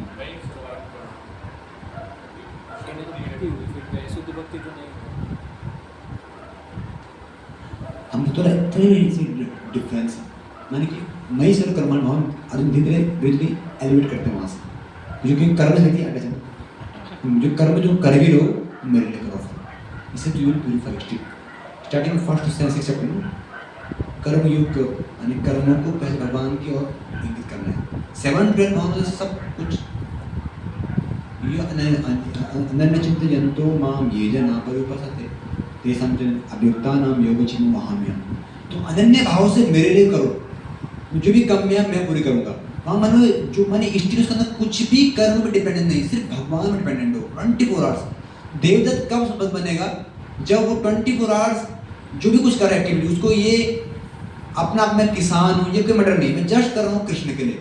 शुद्ध भक्ति तो नहीं। हम थोड़ा डिफरेंस है, माने कि मई सर्व कर्माणि हम धीरे धीरे एलिवेट करते हैं वहाँ से, जो कि कर्म से व्यक्ति अटैच है। तुम जो कर्म जो कर भी रहो तुम मेरे लिए करो, इसे तू विल प्यूरिफाई स्टार्टिंग फर्स्ट से 6 चैप्टर कर्म योग करो, यानी कर्मों को पहले भगवान की ओर इंगित करना है। 7-12 भावों से सब कुछ ये अनन्य चिंतयन्तो माम ये जना पर्युपासते तेषां च अभियुक्तानां योगक्षेमं वहाम्यहम्। तो अनन्य भाव से मेरे लिए करो, जो भी कमियां मैं पूरी करूंगा। वहाँ मानो जो माने इष्ट उसके अंदर कुछ भी कर्म पे डिपेंडेंट नहीं, सिर्फ भगवान में डिपेंडेंट हो 24 आवर्स। देवदत्त कब संपन्न बनेगा? जब वो 24 आवर्स जो भी कुछ कर रहा है एक्टिविटी, उसको ये अपना आप मैं किसान हूँ ये कोई मैटर नहीं, मैं जस्ट कर रहा हूँ कृष्ण के लिए,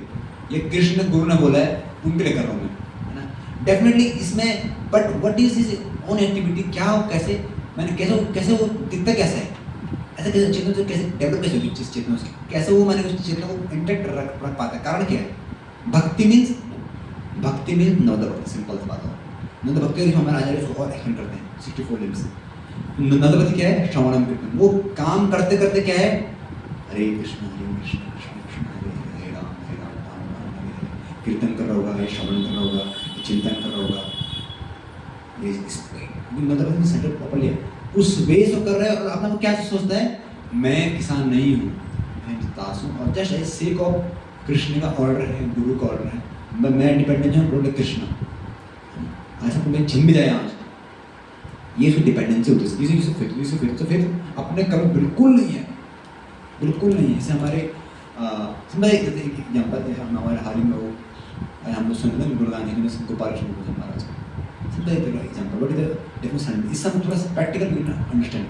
ये कृष्ण गुरु ने बोला है उनके लिए कर रहा हूँ मैं, है ना। डेफिनेटली इसमें but what is his own activity, क्या हो, कैसे मैंने कैसे वो दिखता कैसा है, ऐसा कैसे चेतना से कैसे डेवलप कैसे होगी जिस चेतना उसकी, कैसे वो मैंने उस चेतना को इंटैक्ट रख पाता है। कारण क्या है? भक्ति मीन्स नवद भक्ति, सिंपल सी बात है। नवद भक्ति और हमारे आचार्य इसको और एक्सप्लेन करते हैं 64 लिम्स। नवद भक्ति क्या है? श्रवणम कीर्तन। वो काम करते करते क्या है? हरे कृष्ण कृष्ण कृष्ण हरे हरे राम राम राम हरे हरे, कीर्तन कर रहा होगा, ये श्रवण कर रहा होगा, चिंतन कर रहा होगा, ये नवद भक्ति सेटअप प्रॉपर्ली है, उस वे से कर रहा है। और अपना वो क्या सोचता है? मैं किसान नहीं हूँ, मैं दास हूँ, और just as sake of Krishna का ऑर्डर है, गुरु का ऑर्डर है, मैं डिपेंडेंट हूँ प्रोडक्ट कृष्ण। ऐसा तो मैं छिन भी जाए आज, ये उसकी डिपेंडेंसी होती है। इसी तो फिर अपने कर्म बिल्कुल नहीं है, बिल्कुल नहीं है। जैसे हमारे एग्जाम्पल है, हमारे हाल ही में वो हम लोग सुनते हैं गुरुदान जी ने गोपाल कृष्ण महाराज का एग्जाम्पल, बट इधर डेफिनेशन इस सब थोड़ा सा प्रैक्टिकल अंडरस्टैंड।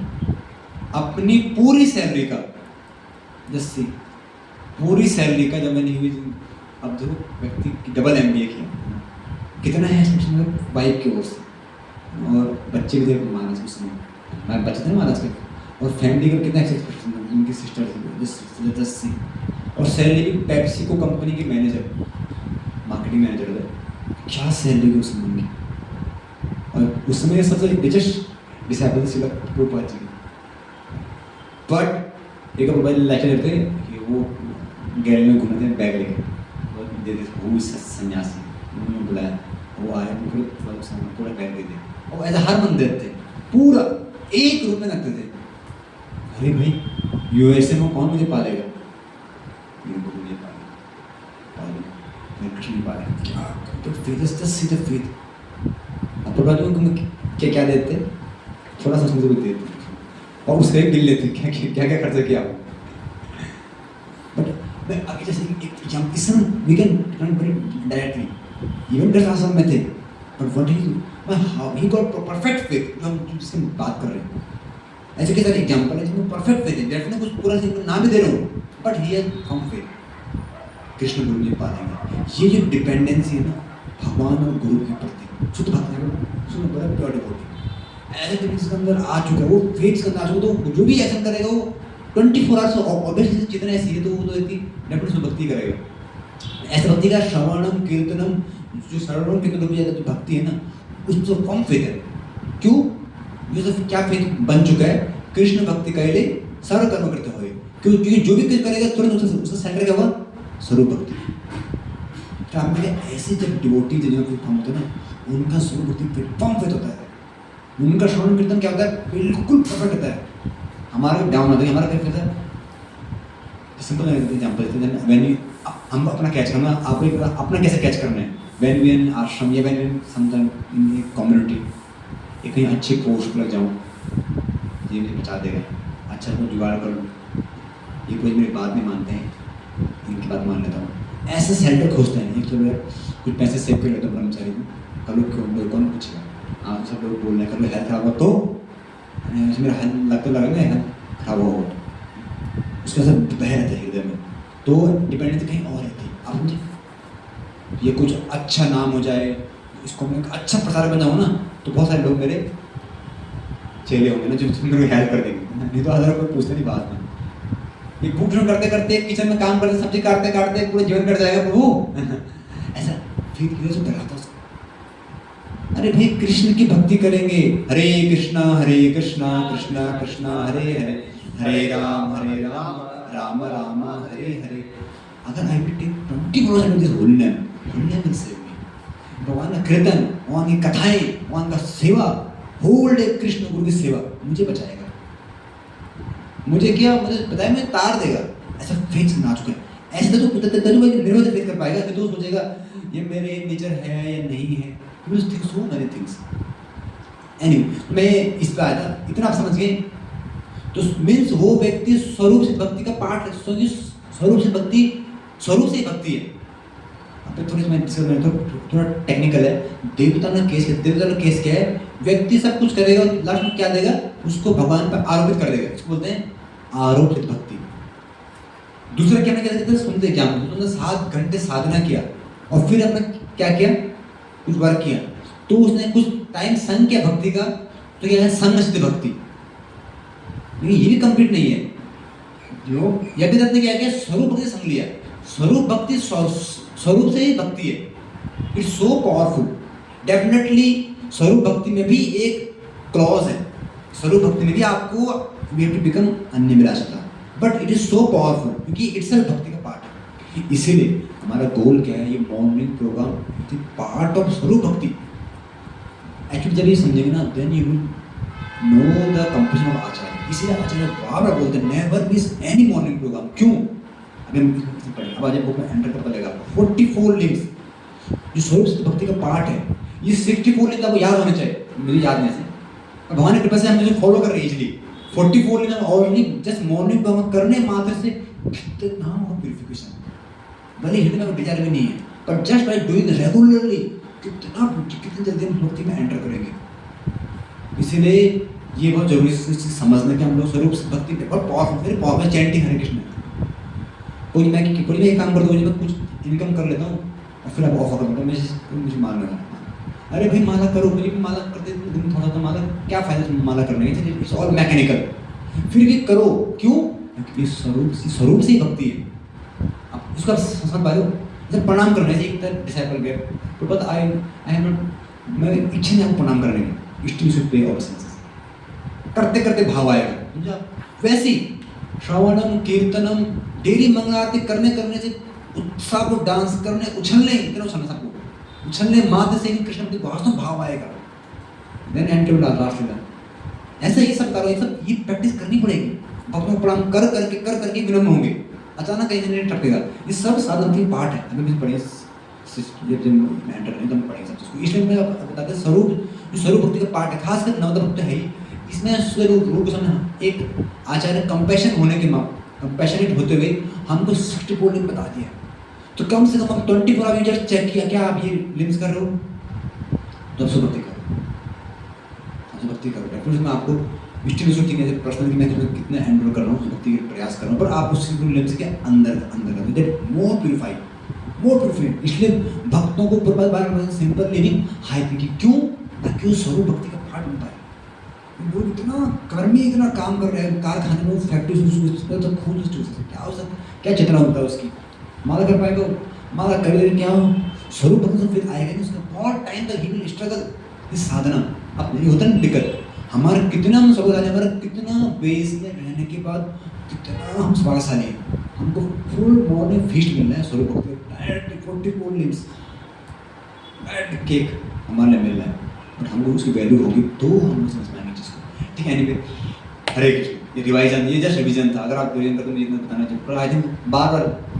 अपनी पूरी सैलरी का जैसे पूरी सैलरी का जब मैंने हुई, अब जो व्यक्ति की डबल MBA किया, कितना है इसमें वाइफ की ओर से, और बच्चे भी थे महाराज के समय, हमारे बच्चे थे महाराज के, और फैमिली का कितना एक्सपेक्टेशन था, उनकी सिस्टर थी 10 सी, और सैलरी भी पेप्सी को कंपनी के मैनेजर, मार्केटिंग मैनेजर थे, क्या सैलरी की उस समय की। और उस समय सबसे richest disciple Srila Prabhupada ji. But एक मोबाइल लेक्चर देते कि वो गैलरी में घूमते हैं बैग लेके, वो दे देते वो सन्यासी, उन्होंने बुलाया, वो आए पूरा बैग दे दिया, और ऐसा हर बंदे देते पूरा 1 रुपये लगते थे। अरे भाई USA में कौन मुझे पालेगा? ये गुरु नहीं पालेगा, कृष्ण नहीं पालेगा। क्या तो फेथ सी द फेथ। अब प्रभा जी क्या देते? थोड़ा सा उसमें देते, और उसका एक बिल लेते, क्या खर्चा किया आपको। बट मैं आगे जैसे एक इसमें वी कैन डायरेक्टली इवन दस आश्रम में थे, but what he got perfect faith, जो हम जिसकी बात कर रहे हैं। ऐसे के सारे एग्जांपल है जिसमें परफेक्ट फेथ है, डेफिनेटली कुछ पूरा ना भी दे रहा हूँ, but he has found faith. Krishna गुरु जी पालेंगे। ये जो डिपेंडेंसी है ना भगवान और गुरु के प्रति, शुद्ध भक्ति सुनो बड़ा प्योर डिवोटी ऐसे जिसके अंदर आ चुका है, वो फेथ के अंदर आ चुका, तो जो भी एक्शन करेगा वो 24 आवर्स ऑब्वियसली जितने ऐसी है तो वो तो इतनी डेफिनेटली भक्ति करेगा। ऐसे भक्ति का श्रवणम कीर्तनम, जो श्रवणम कीर्तन की जो भक्ति है ना, उसमें तो कम फेथ है। क्यों? ये सब क्या फेथ बन चुका है? कृष्ण भक्ति के लिए सर्व कर्म करते हुए, क्योंकि जो भी कुछ करेगा तुरंत उसका सेंटर क्या होगा? स्वरूप भक्ति। तो आप मेरे ऐसे जब डिवोटी जो फॉर्म होते हैं ना, उनका स्वरूप भक्ति फॉर्म फेथ होता है, उनका श्रवण कीर्तन क्या होता है? बिल्कुल परफेक्ट होता है। हमारा डाउन होता है, हमारा क्या फेथ है? सिंपल एग्जांपल देते हैं, व्हेन यू हम अपना कैच करना, आप अपना कैसे कैच करना है? व्हेन वी इन आश्रम या when in sometime in community, एक कहीं अच्छी पोस्ट पर लग जाऊँ, ये मुझे बचा देगा, अच्छा तो जुगाड़ कर लूँ, ये कोई मेरी बात नहीं मानते हैं, इनकी बात मान लेता हूँ। ऐसे सेंटर खोजते हैं, एक चलो कुछ पैसे सेव कर लेता हूँ ब्रह्मचारी को, कल क्यों कौन पूछेगा? आप सब लोग बोल रहे हैं कल हेल्थ खराब हो तो मेरा हेल्थ लगता लगेगा हेल्थ खराब हो, उसके असर बह रहता है हृदय में, तो डिपेंडेंसी कहीं और रहती है। आप समझे? ये कुछ अच्छा नाम हो जाए, इसको मैं अच्छा प्रचार बन जाऊँ ना, तो बहुत सारे लोग मेरे चेले होंगे ना जो मेरे को हेल्प कर देंगे, नहीं तो अदर कोई पूछते नहीं बात में। ये भूख करते करते किचन में काम करते सब्जी काटते काटते पूरे जीवन कट जाएगा प्रभु ऐसा फिर किधर से डराता उसको। अरे भाई कृष्ण की भक्ति करेंगे, हरे कृष्णा कृष्णा कृष्णा हरे हरे, हरे राम राम राम हरे हरे। अगर I will take 20% of this holy name will save me. भगवान का कीर्तन, भगवान की कथाएं, भगवान का सेवा, होल डे कृष्ण गुरु की सेवा मुझे बचाएगा। मुझे क्या, मुझे पता है मैं तार देगा, ऐसा फिक्स ना चुके ऐसे तो निर्भर से कर पाएगा कि तो सोचेगा ये मेरे नेचर है या नहीं है। You think so many things. Anyway मैं इस पे आया था, इतना आप समझ गए। तो मीन्स वो व्यक्ति स्वरूप से भक्ति का पाठ है, स्वरूप से ही भक्ति है। अब थोड़ी मैं डिस्कस करें तो थोड़ा टेक्निकल है। देवता ने केस क्या है, व्यक्ति सब कुछ करेगा, लास्ट में क्या देगा, उसको भगवान पर आरोपित कर देगा। इसको बोलते हैं आरोपित भक्ति। दूसरा क्या कहते हैं, सुनते क्या, तुमने 7 घंटे साधना किया और फिर आपने क्या किया, कुछ वर्क किया, तो उसने कुछ टाइम संग किया भक्ति का, तो क्या है संग भक्ति। लेकिन ये भी कंप्लीट नहीं है। जो यज्ञ दत्त ने क्या किया, स्वरूप भक्ति संग लिया। स्वरूप भक्ति स्वरूप से ही भक्ति है। It's so powerful. डेफिनेटली स्वरूप भक्ति में भी एक क्लॉज है, स्वरूप भक्ति में भी आपको वी हैव टू बिकम अन्यभिलाषिता, but it is so powerful क्योंकि इटसेल्फ भक्ति का पार्ट है। इसीलिए हमारा गोल क्या है, ये मॉर्निंग प्रोग्राम पार्ट ऑफ स्वरूप भक्ति। एक्चुअली जब ये समझेंगे ना, then you will know the composition of आचार्य। इसीलिए आचार्य बार-बार बोलते हैं never miss any morning program. क्यों? अभी हम पढ़ेंगे, अब आज बुक में एंटर करता लगेगा 44 लिंक्स जो स्वरूप भक्ति का पार्ट है। ये 64 लिंक्स आपको याद होने चाहिए, मुझे याद नहीं है, भगवान की कृपा से हम मुझे फॉलो कर रहे हैं easily. 44 links already just morning program करने मात्र से कितना हो प्यूरिफिकेशन। भले हृदय में डिजायर भी नहीं है, पर जस्ट बाय डूइंग रेगुलरली कितनी जल्दी हम भक्ति में एंटर करेंगे। इसीलिए ये बहुत जरूरी है समझना कि हम लोग स्वरूप भक्ति पे बहुत पावरफुल चैंटिंग हरे कृष्ण। कोई मैं एक काम कर दूँ, मैं कुछ इनकम कर लेता हूँ और फिर आप ऑफर करता हूँ, मुझे मान लेना, अरे भाई माला करो, मुझे भी माला करते दिन थोड़ा सा माला, क्या फायदा माला करने का, इट्स ऑल मैकेनिकल। फिर भी करो, क्यों? क्योंकि स्वरूप से ही भक्ति है। आप उसका समझ पा रहे हो। जब प्रणाम करने से एक डिसाइपल गए तो पता आई एम नॉट, मैं इच्छा नहीं आपको प्रणाम करने की, इष्ट शुड पे ऑब्सेंसेस करते करते भाव आएगा। वैसी श्रवणम कीर्तनम डेली मंगल आरती करने से उत्साह को डांस करने उछलने इतना उछलना सबको उछलने मात्र से ही कृष्ण के वास्तव भाव आएगा। देन एंटर लास्ट में ऐसा ही सब करो, ये प्रैक्टिस करनी पड़ेगी। भक्तों को प्रणाम कर करके विनम्र होंगे, अचानक कहीं नहीं टपकेगा। ये सब साधन की पार्ट है। अभी भी पढ़िए जब एंटर नहीं तो पढ़ेंगे सब चीज़। इसलिए मैं बताते स्वरूप भक्ति का पार्ट है, खासकर नवदा भक्त है ही। इसमें स्वरूप समझना एक आचार्य कंपैशन होने के कंपैशनेट होते हुए हमको 64 लिंक बता दिया। तो कम से कम 24 आवर्स जस्ट चेक किया, क्या आप ये लिम्स कर रहे हो, तो भक्ति करो। डेफिनेटली मैं आपको डिस्ट्रीब्यूशन थी जैसे पर्सनली मैं कितना एंडोर कर रहा हूँ, भक्ति के प्रयास कर रहा हूँ, पर आप उस लिम्स के अंदर कर दैट मोर प्यूरिफाइड। इसलिए भक्तों को प्रभाव सिंपल लिविंग हाई थिंकिंग। क्यों? ताकि वो स्वरूप भक्ति का पार्ट बनता है। लोग इतना कर्मी इतना काम कर रहे हैं कारखाने में, फैक्ट्री से तो खून क्या हो सकता, क्या चेतना होता है उसकी, माला कर पाएगा, माला करियर क्या हो, स्वरूप भक्ति फिर आएगा नहीं उसका। बहुत टाइम तक ही विल स्ट्रगल इस साधना। अब नहीं होता ना दिक्कत, हमारा कितना हम सबक, हमारा कितना बेस में रहने के बाद कितना हम भाग्यशाली हैं, हमको फुल मॉर्निंग फीस्ट मिल रहा है स्वरूप भक्ति, 44 लिम्स केक हमारे लिए मिल रहा है। बट हमको उसकी वैल्यू होगी तो हम समझ पाएंगे चीज़। ठीक है, एनीवे हरे कृष्ण। ये रिवाइजन, ये जस्ट रिवीजन था। अगर आप रिवीजन करते मुझे इतना बताना चाहिए, पर आई थिंक बार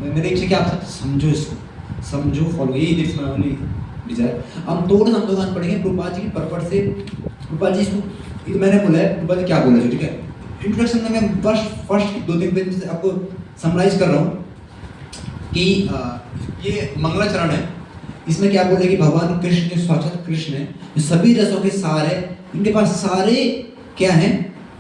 मेरे इच्छा कि आप सब समझो, इसको समझो, फॉलो, यही दिस माय ओनली डिजायर। हम थोड़ा सा हम पढ़ेंगे प्रभुपाद जी की पर्पट से। प्रभुपाद जी इसको मैंने बोला है, प्रभुपाद जी क्या बोला है, ठीक है। इंट्रोडक्शन में मैं फर्स्ट 2-3 पेज से आपको समराइज कर रहा हूँ कि ये मंगलाचरण है। इसमें क्या बोले कि भगवान कृष्ण साक्षात कृष्ण है, जो सभी रसों के सार है, इनके पास सारे क्या हैं,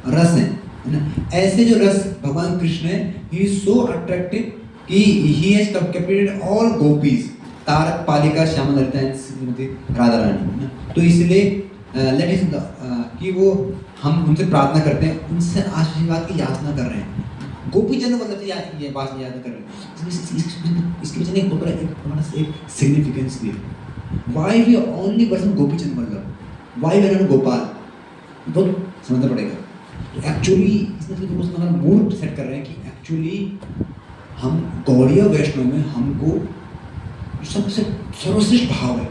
रस हैं, है ना। ऐसे जो रस भगवान कृष्ण है, ही इज सो अट्रैक्टिव कि he has captivated all gopis, Taraka, Palika, Shyama Lalita and Shrimati Radha Rani, है ना। तो इसलिए लेट इज कि वो हम उनसे प्रार्थना करते हैं, उनसे आशीर्वाद की याचना कर रहे हैं। गोपी जन मतलब ये बात याद कर रहे हैं। इसके पीछे एक बहुत बड़ा एक सिग्निफिकेंस भी है। Why we only person Gopi Chand मतलब, वाई वी आर गोपाल, बहुत समझना पड़ेगा। एक्चुअली इसमें तो मूड सेट कर रहे हैं कि एक्चुअली हम गौड़ीय वैष्णव में हमको सबसे सर्वश्रेष्ठ भाव है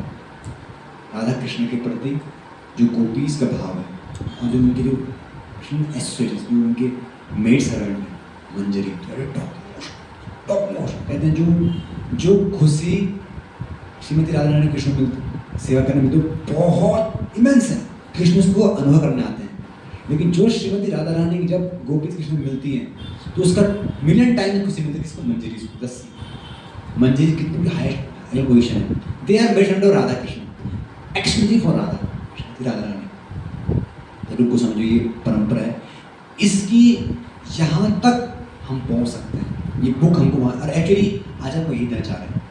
राधा कृष्ण के प्रति जो गोपीज का भाव है और जो उनके जो कृष्ण एसोसिएट्स जो उनके मेड सर्वेंट हैं मंजरी टॉप मोस्ट कहते हैं जो खुशी श्रीमती राधा रानी कृष्ण की सेवा करने में तो बहुत इमेंस है, कृष्ण उसको अनुभव करने आते हैं। लेकिन जो श्रीमती राधा रानी की जब गोपी कृष्ण मिलती हैं तो उसका मिलियन टाइम खुशी मिलती है किसको? मंजरी को। दस मंजरी कितनी भी हाई पोजिशन है, they are best under Radha Krishna exclusive for Radha Shrimati Radha Rani. तो को समझो ये परंपरा है, इसकी यहाँ तक हम पहुँच सकते हैं। ये बुक हमको वहाँ और एक्चुअली आचार्य को यही देना चाह रहे हैं,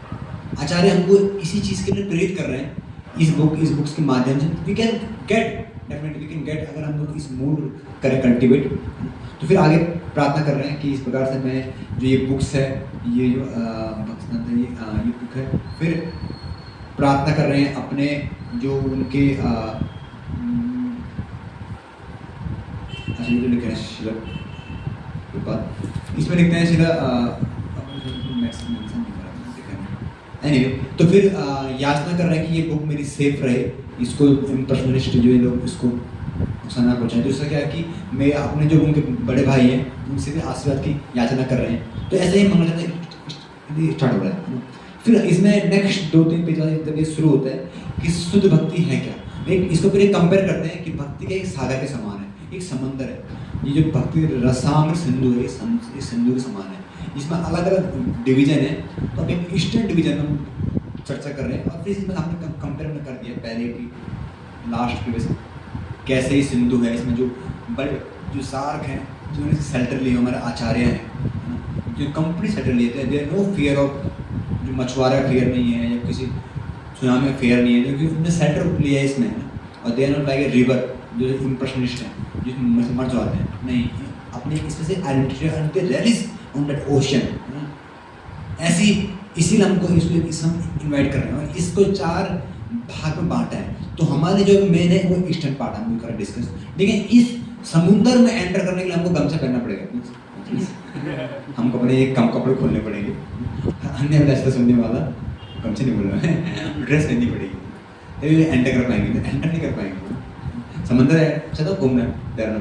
आचार्य हमको इसी चीज़ के लिए प्रेरित कर रहे हैं। इस बुक्स के माध्यम से we can get definitely we can get, अगर हम लोग इस मूड करें कल्टिवेट तो फिर आगे प्रार्थना कर रहे हैं कि इस प्रकार से मैं जो ये बुक्स है ये जो ये बुक है, फिर प्रार्थना कर रहे हैं अपने जो उनके अच्छा ये जो लिखे हैं शिला इसमें लिखते हैं शिला एनीवे तो फिर याचना कर रहे हैं कि ये बुक मेरी सेफ रहे, इसको इम्पर्सनलिस्ट जो ये लोग इसको नुकसान ना पहुँचाएं। दूसरा क्या है कि मैं अपने जो उनके बड़े भाई हैं उनसे भी आशीर्वाद की याचना कर रहे हैं। तो ऐसे ही मंगल स्टार्ट हो रहा है। फिर इसमें नेक्स्ट 2-3 पेज वाले जब ये शुरू होता है कि शुद्ध भक्ति है क्या, इसको फिर कंपेयर करते हैं कि भक्ति का एक सागर के समान है, एक समंदर है। ये जो भक्ति रसायन सिंधु है ये सिंधु के समान है, इसमें अलग अलग डिवीजन है। तो अब एक ईस्टर्न डिवीजन में हम चर्चा कर रहे हैं और फिर इसमें हमने कंपेयर कर दिया पहले की लास्ट के वैसे कैसे ही सिंधु है, इसमें जो बड़े जो सार्क हैं जिन्होंने सेल्टर लिए हमारे आचार्य हैं जो कंप्लीट सेल्टर लिए थे, देयर नो फियर ऑफ जो मछुआरा फियर नहीं है या किसी सुनामी में फेयर नहीं है क्योंकि उन्होंने सेल्टर लिया है इसमें और they are not like a river जो इम्प्रेशनिस्ट है जिसमें मर जाते हैं, नहीं अपनी special identity relies on that ocean ऐसी, इसीलिए हमको इसको हम इन्वाइट कर रहे हैं और इसको 4 भाग में बांटा है। तो हमारे जो मेन है वो ईस्टर्न पार्ट हम कर डिस्कस, लेकिन इस समुंदर में एंटर करने के लिए हमको गमछा पहनना पड़ेगा, हमको अपने एक कम कपड़े खोलने पड़ेंगे, अन्य रास्ता सुनने वाला गमछा नहीं बोल रहा है ड्रेस पहननी पड़ेगी, एंटर कर पाएंगे एंटर नहीं कर पाएंगे, समंदर है चलो घूमना तैरना,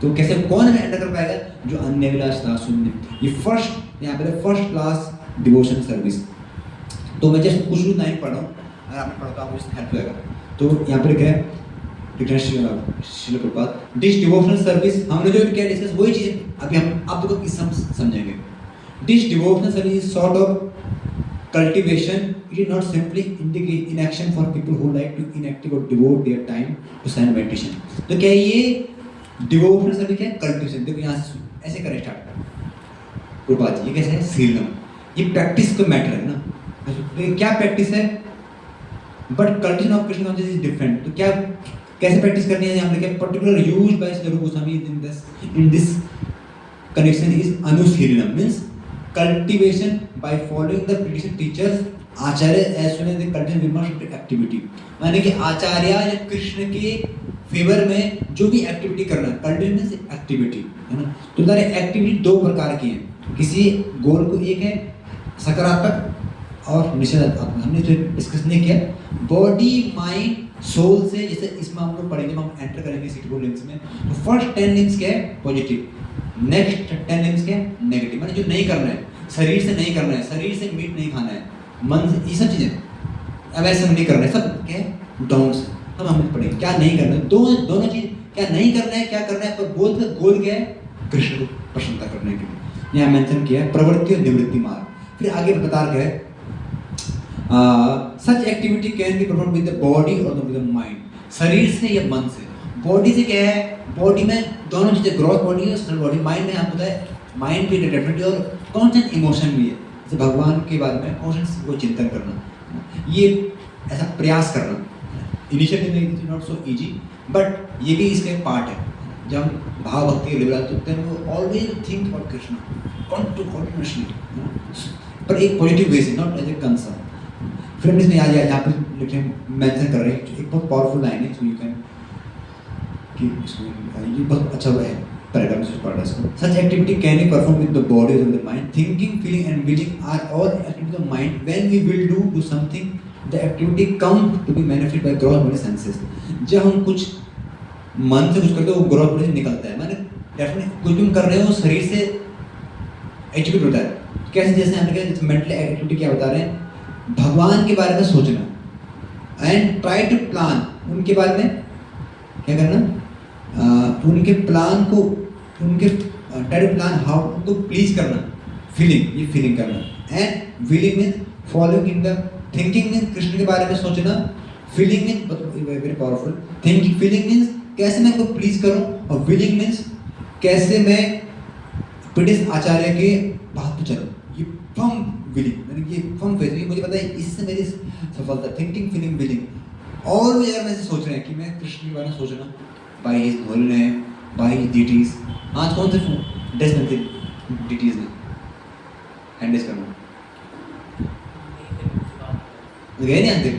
तो कैसे कौन है एंटर कर पाएगा? जो अन्य विलासता शून्य, ये फर्स्ट यहाँ पे फर्स्ट क्लास डिवोशन सर्विस। तो मैं जस्ट कुछ लाइन पढ़ रहा हूँ, अगर आपने पढ़ा तो आपको इससे हेल्प होगा। तो यहाँ पर क्या है Srila Prabhupada dish devotional service, हमने जो क्या डिस्कस वही चीज़ अभी हम आप लोग किस समझेंगे। Dish devotional service is sort of cultivation, it is not simply inaction for people who like to inactive or devote their time to silent meditation। तो क्या ये डिवोशनल सर्विस क्या है? कल्टिवेशन। देखो यहाँ से ऐसे करें स्टार्ट प्रभुपाद जी, ये कैसे है? सीलम, ये प्रैक्टिस का मैटर है ना, तो क्या प्रैक्टिस है? But cultivation of Krishna consciousness is different. तो क्या कैसे प्रैक्टिस करनी है? यहाँ पे क्या particular use by Shri Rupa Goswami in this connection is अनुशीलनम, means cultivation by following the traditional teachers आचार्य as soon as they cultivate vimarsha activity, माने कि आचार्य या कृष्ण के फेवर में जो भी एक्टिविटी करना, कल्टिवेशन से एक्टिविटी है ना। तो सारे एक्टिविटी 2 प्रकार की हैं, किसी गोल को एक है सकारात्मक और निषेधात्मक, हमने जो डिस्कस नहीं किया बॉडी माइंड सोल से, जैसे इसमें हम लोग पढ़ेंगे, हम एंटर करेंगे सिटी लिंक्स में। तो फर्स्ट 10 लिंक्स क्या है? पॉजिटिव, नेक्स्ट 10 लिंक्स क्या है? नेगेटिव, माने जो नहीं करना है, शरीर से नहीं करना है, शरीर से मीट नहीं खाना है, मन से, ये सब चीज़ें अब ऐसा नहीं करना है, सब क्या है? डाउन से सब हम पढ़ेंगे क्या नहीं करना है, दोनों चीज़ क्या नहीं करना है क्या करना है, पर गोल क्या है? कृष्ण को प्रसन्नता करने के लिए यहाँ मेंशन किया है, प्रवृत्ति और निवृत्ति मार्ग। फिर आगे बता रहा है सच activity can be perform with the body और विद द माइंड, शरीर से या मन से। बॉडी से क्या है? बॉडी में दोनों चीज़ें, ग्रॉस बॉडी है और बॉडी, माइंड में आपको बताया माइंड भी डेफिनेटली और कॉन्शियस इमोशन भी है, जैसे भगवान के बारे में कॉन्शियस को चिंतन करना, ये ऐसा प्रयास करना initially not so easy, but ये भी इसका एक पार्ट है। जब हम भाव भक्ति लेवल तो वो always think about Krishna continuously, पर एक पॉजिटिव वे से, नॉट एज ए कंसर्न। फिर हम इसमें यहाँ पे लिखे मेंशन कर रहे हैं एक बहुत पावरफुल लाइन है, सो यू कैन कि ये बहुत अच्छा है पैराग्राफ से पढ़ रहा है। Such activity can be performed with the body or the mind. Thinking, feeling and willing are all activities of mind. When we will do something the activity come to be benefit by gross body senses. जब हम कुछ मन से कुछ करते हैं वो gross body से निकलता है, माने डेफिनेटली कुछ भी हम कर रहे हो शरीर से एग्जीक्यूट होता है। कैसे, जैसे हमने कहा मेंटल एक्टिविटी क्या बता रहे हैं, भगवान के बारे में सोचना एंड ट्राई टू प्लान, उनके बारे में क्या करना, उनके प्लान को, उनके ट्राई टू प्लान हाउ उनको प्लीज करना, फीलिंग, ये फीलिंग करना। And willing mean following in the, thinking mean Krishna के बारे में सोचना, feeling mean very powerful, thinking, feeling means कैसे मैं इनको प्लीज करूं, और विलिंग मीन्स कैसे मैं ब्रिटिश आचार्य के बात पे चलूं। ये फर्म विलिंग, मतलब ये फर्म फेज, ये मुझे पता है इससे मेरी सफलता, थिंकिंग, फीलिंग, विलिंग। और भी अगर मैं ऐसे सोच रहे हैं कि मैं कृष्ण के बारे में सोचना, by his holiness, by his deities. आज कौन से ड्रेस पहनते डिटीज ने हैंडेस करना गए नहीं आते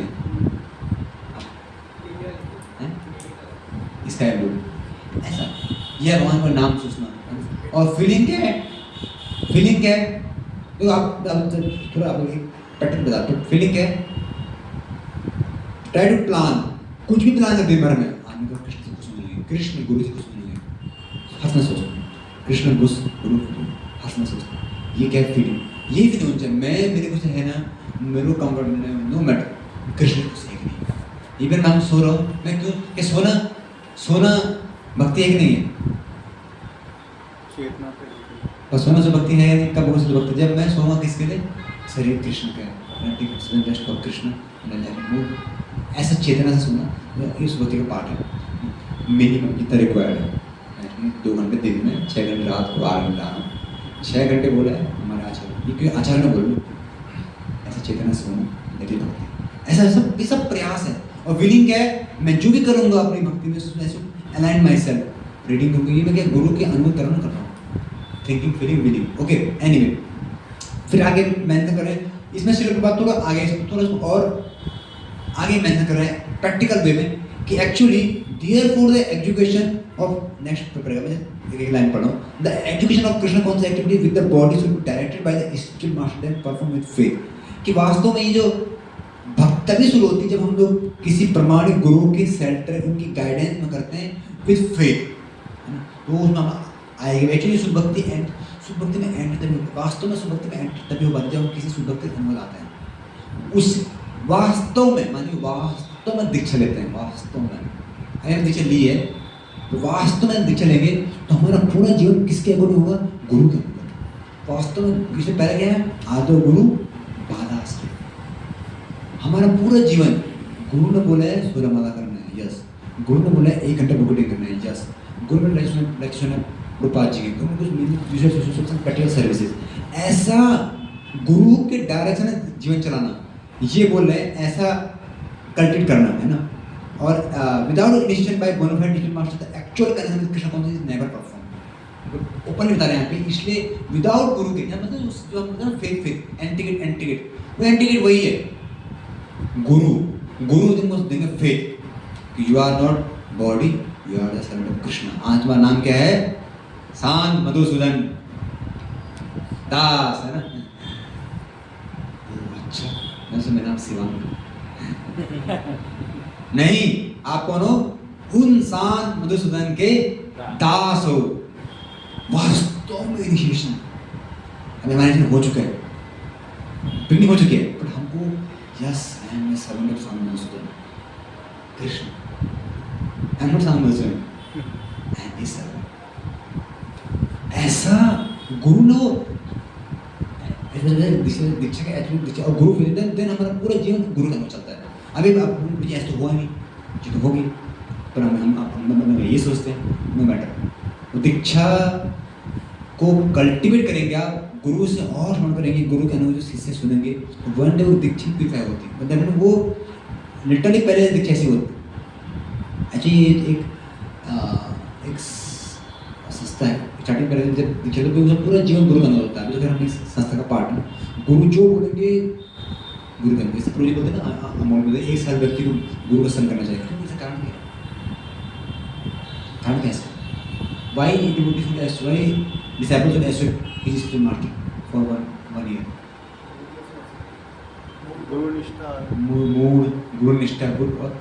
स्काई ब्लू, ऐसा यह भगवान का नाम सोचना। और फीलिंग क्या है, फीलिंग क्या है, तो आप थोड़ा आपको एक पैटर्न बता दो। फीलिंग क्या है, ट्राई टू प्लान, कुछ भी प्लान कर दिन भर में, आदमी को कृष्ण से खुश मिलेंगे, कृष्ण गुरु से खुश मिलेंगे, हंसना सोचो, कृष्ण गुरु हंसना सोचो, ये क्या फीलिंग, ये फीलिंग होनी चाहिए। मैं मेरे को है ना, मेरे को कंफर्ट नो मैटर, कृष्ण को सही नहीं। इवन मैं सो रहा हूँ, मैं क्यों कि सोना भक्ति है कि नहीं है, चेतना पे और सोना से भक्ति है या नहीं, कब हो से भक्ति, जब मैं सोऊंगा किसके लिए, शरीर कृष्ण का है, जस्ट फॉर कृष्ण, ऐसा चेतना से सोना इस भक्ति का पार्ट है। मिनिमम जितना रिक्वायर्ड है, 2 घंटे दिन में, 6 घंटे रात को, 8 घंटे आना, 6 घंटे बोला है हमारे आचार्य, ये क्यों आचार्य ने बोलूँ, ऐसा चेतना से होना मेरी भक्ति, ऐसा सब ये सब प्रयास है। और विलिंग क्या है, मैं जो भी करूँगा अपनी भक्ति में ऐसे अलाइन माई सेल्फ, रीडिंग करूँगा, ये मैं क्या गुरु के अनुमति करना कर रहा हूँ, thinking, feeling, willing. Okay, anyway फिर आगे मेहनत कर रहे हैं इसमें, सिर्फ बात थोड़ा आगे थोड़ा और आगे मेहनत कर रहे हैं प्रैक्टिकल वे में कि actually therefore the education of next paper का एक लाइन पढ़ो, द एजुकेशन ऑफ कृष्ण कौन सा activity with the body should be directed by the skill master and perform with faith. कि वास्तव में ये जो भक्त तभी शुरू होती है जब हम लोग किसी प्रमाणिक गुरु के सेंटर, उनकी गाइडेंस में करते हैं विद फेथ, है ना, तो उसमें हम आएगा। एक्चुअली शुभ भक्ति में एंड तभी, वास्तव में शुभ भक्ति में एंड तभी हो पाती है जब किसी शुभ भक्ति का अनुभव आता है, उस वास्तव में, मानिए वास्तव में दीक्षा लेते हैं, वास्तव में अगर दीक्षा ली है तो वास्तव में दीक्षा लेंगे तो हमारा पूरा जीवन किसके अकॉर्डिंग होगा, गुरु के अकॉर्डिंग। वास्तव में इससे पहले क्या है, आदो गुरु बाधाश्रय, हमारा पूरा जीवन गुरु ने बोला है सूर्यमाला करना है, यस, गुरु ने बोला है 1 घंटा बुकटिंग करना है, यस, गुरु ने लेक्चर है प्रभुपाद जी के, गुरु ने कुछ प्रैक्टिकल सर्विसेज, ऐसा गुरु के डायरेक्शन में जीवन चलाना, ये बोल रहे हैं, ऐसा कल्टिवेट करना है ना। और without initiation by bona fide teacher master the actual connection with Krishna consciousness never perform, openly बता रहे हैं यहाँ पे। इसलिए विदाउट गुरु के, मतलब जो हम बोलते हैं फेथ, एंटीगेट, वो एंटीगेट वही है, गुरु तुमको देंगे फेथ कि you are not body, you are the servant of Krishna. आज तुम्हारा नाम क्या है, शांत मधुसूदन दास, है ना। अच्छा, वैसे मेरा नाम शिवांग नहीं, आप कौन हो, उन शांत मधुसूदन के दास हो। वास्तव में इनिशिएशन अभी हमारे जीवन हो चुका है, पिकनिक हो चुकी है, बट हमको yes I am servant of शांत Madhusudan Krishna, I am not शांत Madhusudan, I am his servant. ऐसा गुरु ने दीक्षा का एटीट्यूड, दीक्षा और गुरु फिर देन हमारा पूरा जीवन गुरु का चलता है। अभी आप मुझे ऐसा तो हुआ नहीं, जो तो होगी, पर हम ये सोचते हैं नो मैटर, वो दीक्षा को कल्टिवेट करेंगे आप, गुरु से और स्मरण करेंगे, गुरु के अनुभव शिष्य सुनेंगे, वन डे वो दीक्षा प्यूरिफाई होती है। मतलब वो लिटरली पहले दीक्षा ऐसी होती। एक्चुअली एक संस्था है, स्टार्टिंग पहले जब दीक्षा तो उसका पूरा जीवन गुरु का अनुभव होता है। तो फिर हम इस संस्था का पार्ट है, गुरु जो बोलेंगे गुरु करेंगे। जैसे प्रोजेक्ट बोलते हैं ना, अमोल बोलते हैं 1 साल व्यक्ति को गुरु का संग करना चाहिए, क्योंकि इसका कारण क्या है, कारण कैसे, why devotee should assess, why disciple should assess his spiritual master for 1 year. Guru निष्ठा मूड, गुरु निष्ठा, गुरु और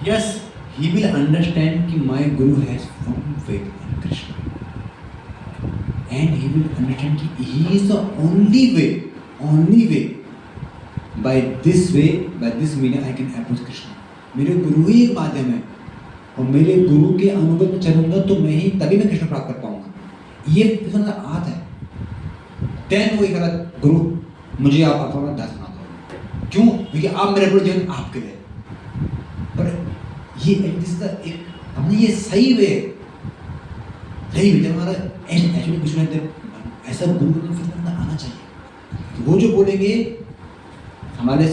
yes, he will understand कि my guru has firm faith in Krishna, and he will understand कि he is the only way. By this medium I can approach Krishna. मेरे गुरु ही एक माध्यम है, और मेरे गुरु के अनुगत में चलूंगा तो मैं ही तभी मैं कृष्ण प्राप्त कर पाऊंगा. ये कृष्ण का आत है. देन वो कहा गुरु मुझे आप अपना दास बना दो. क्यों? क्योंकि आप मेरे गुरु जीवन आपके लिए. पर ये एक हमने ये सही वे जब हमारा एक्चुअली कुछ नहीं ऐसा गुरु को फिर आना चाहिए. वो जो बोलेंगे हमारे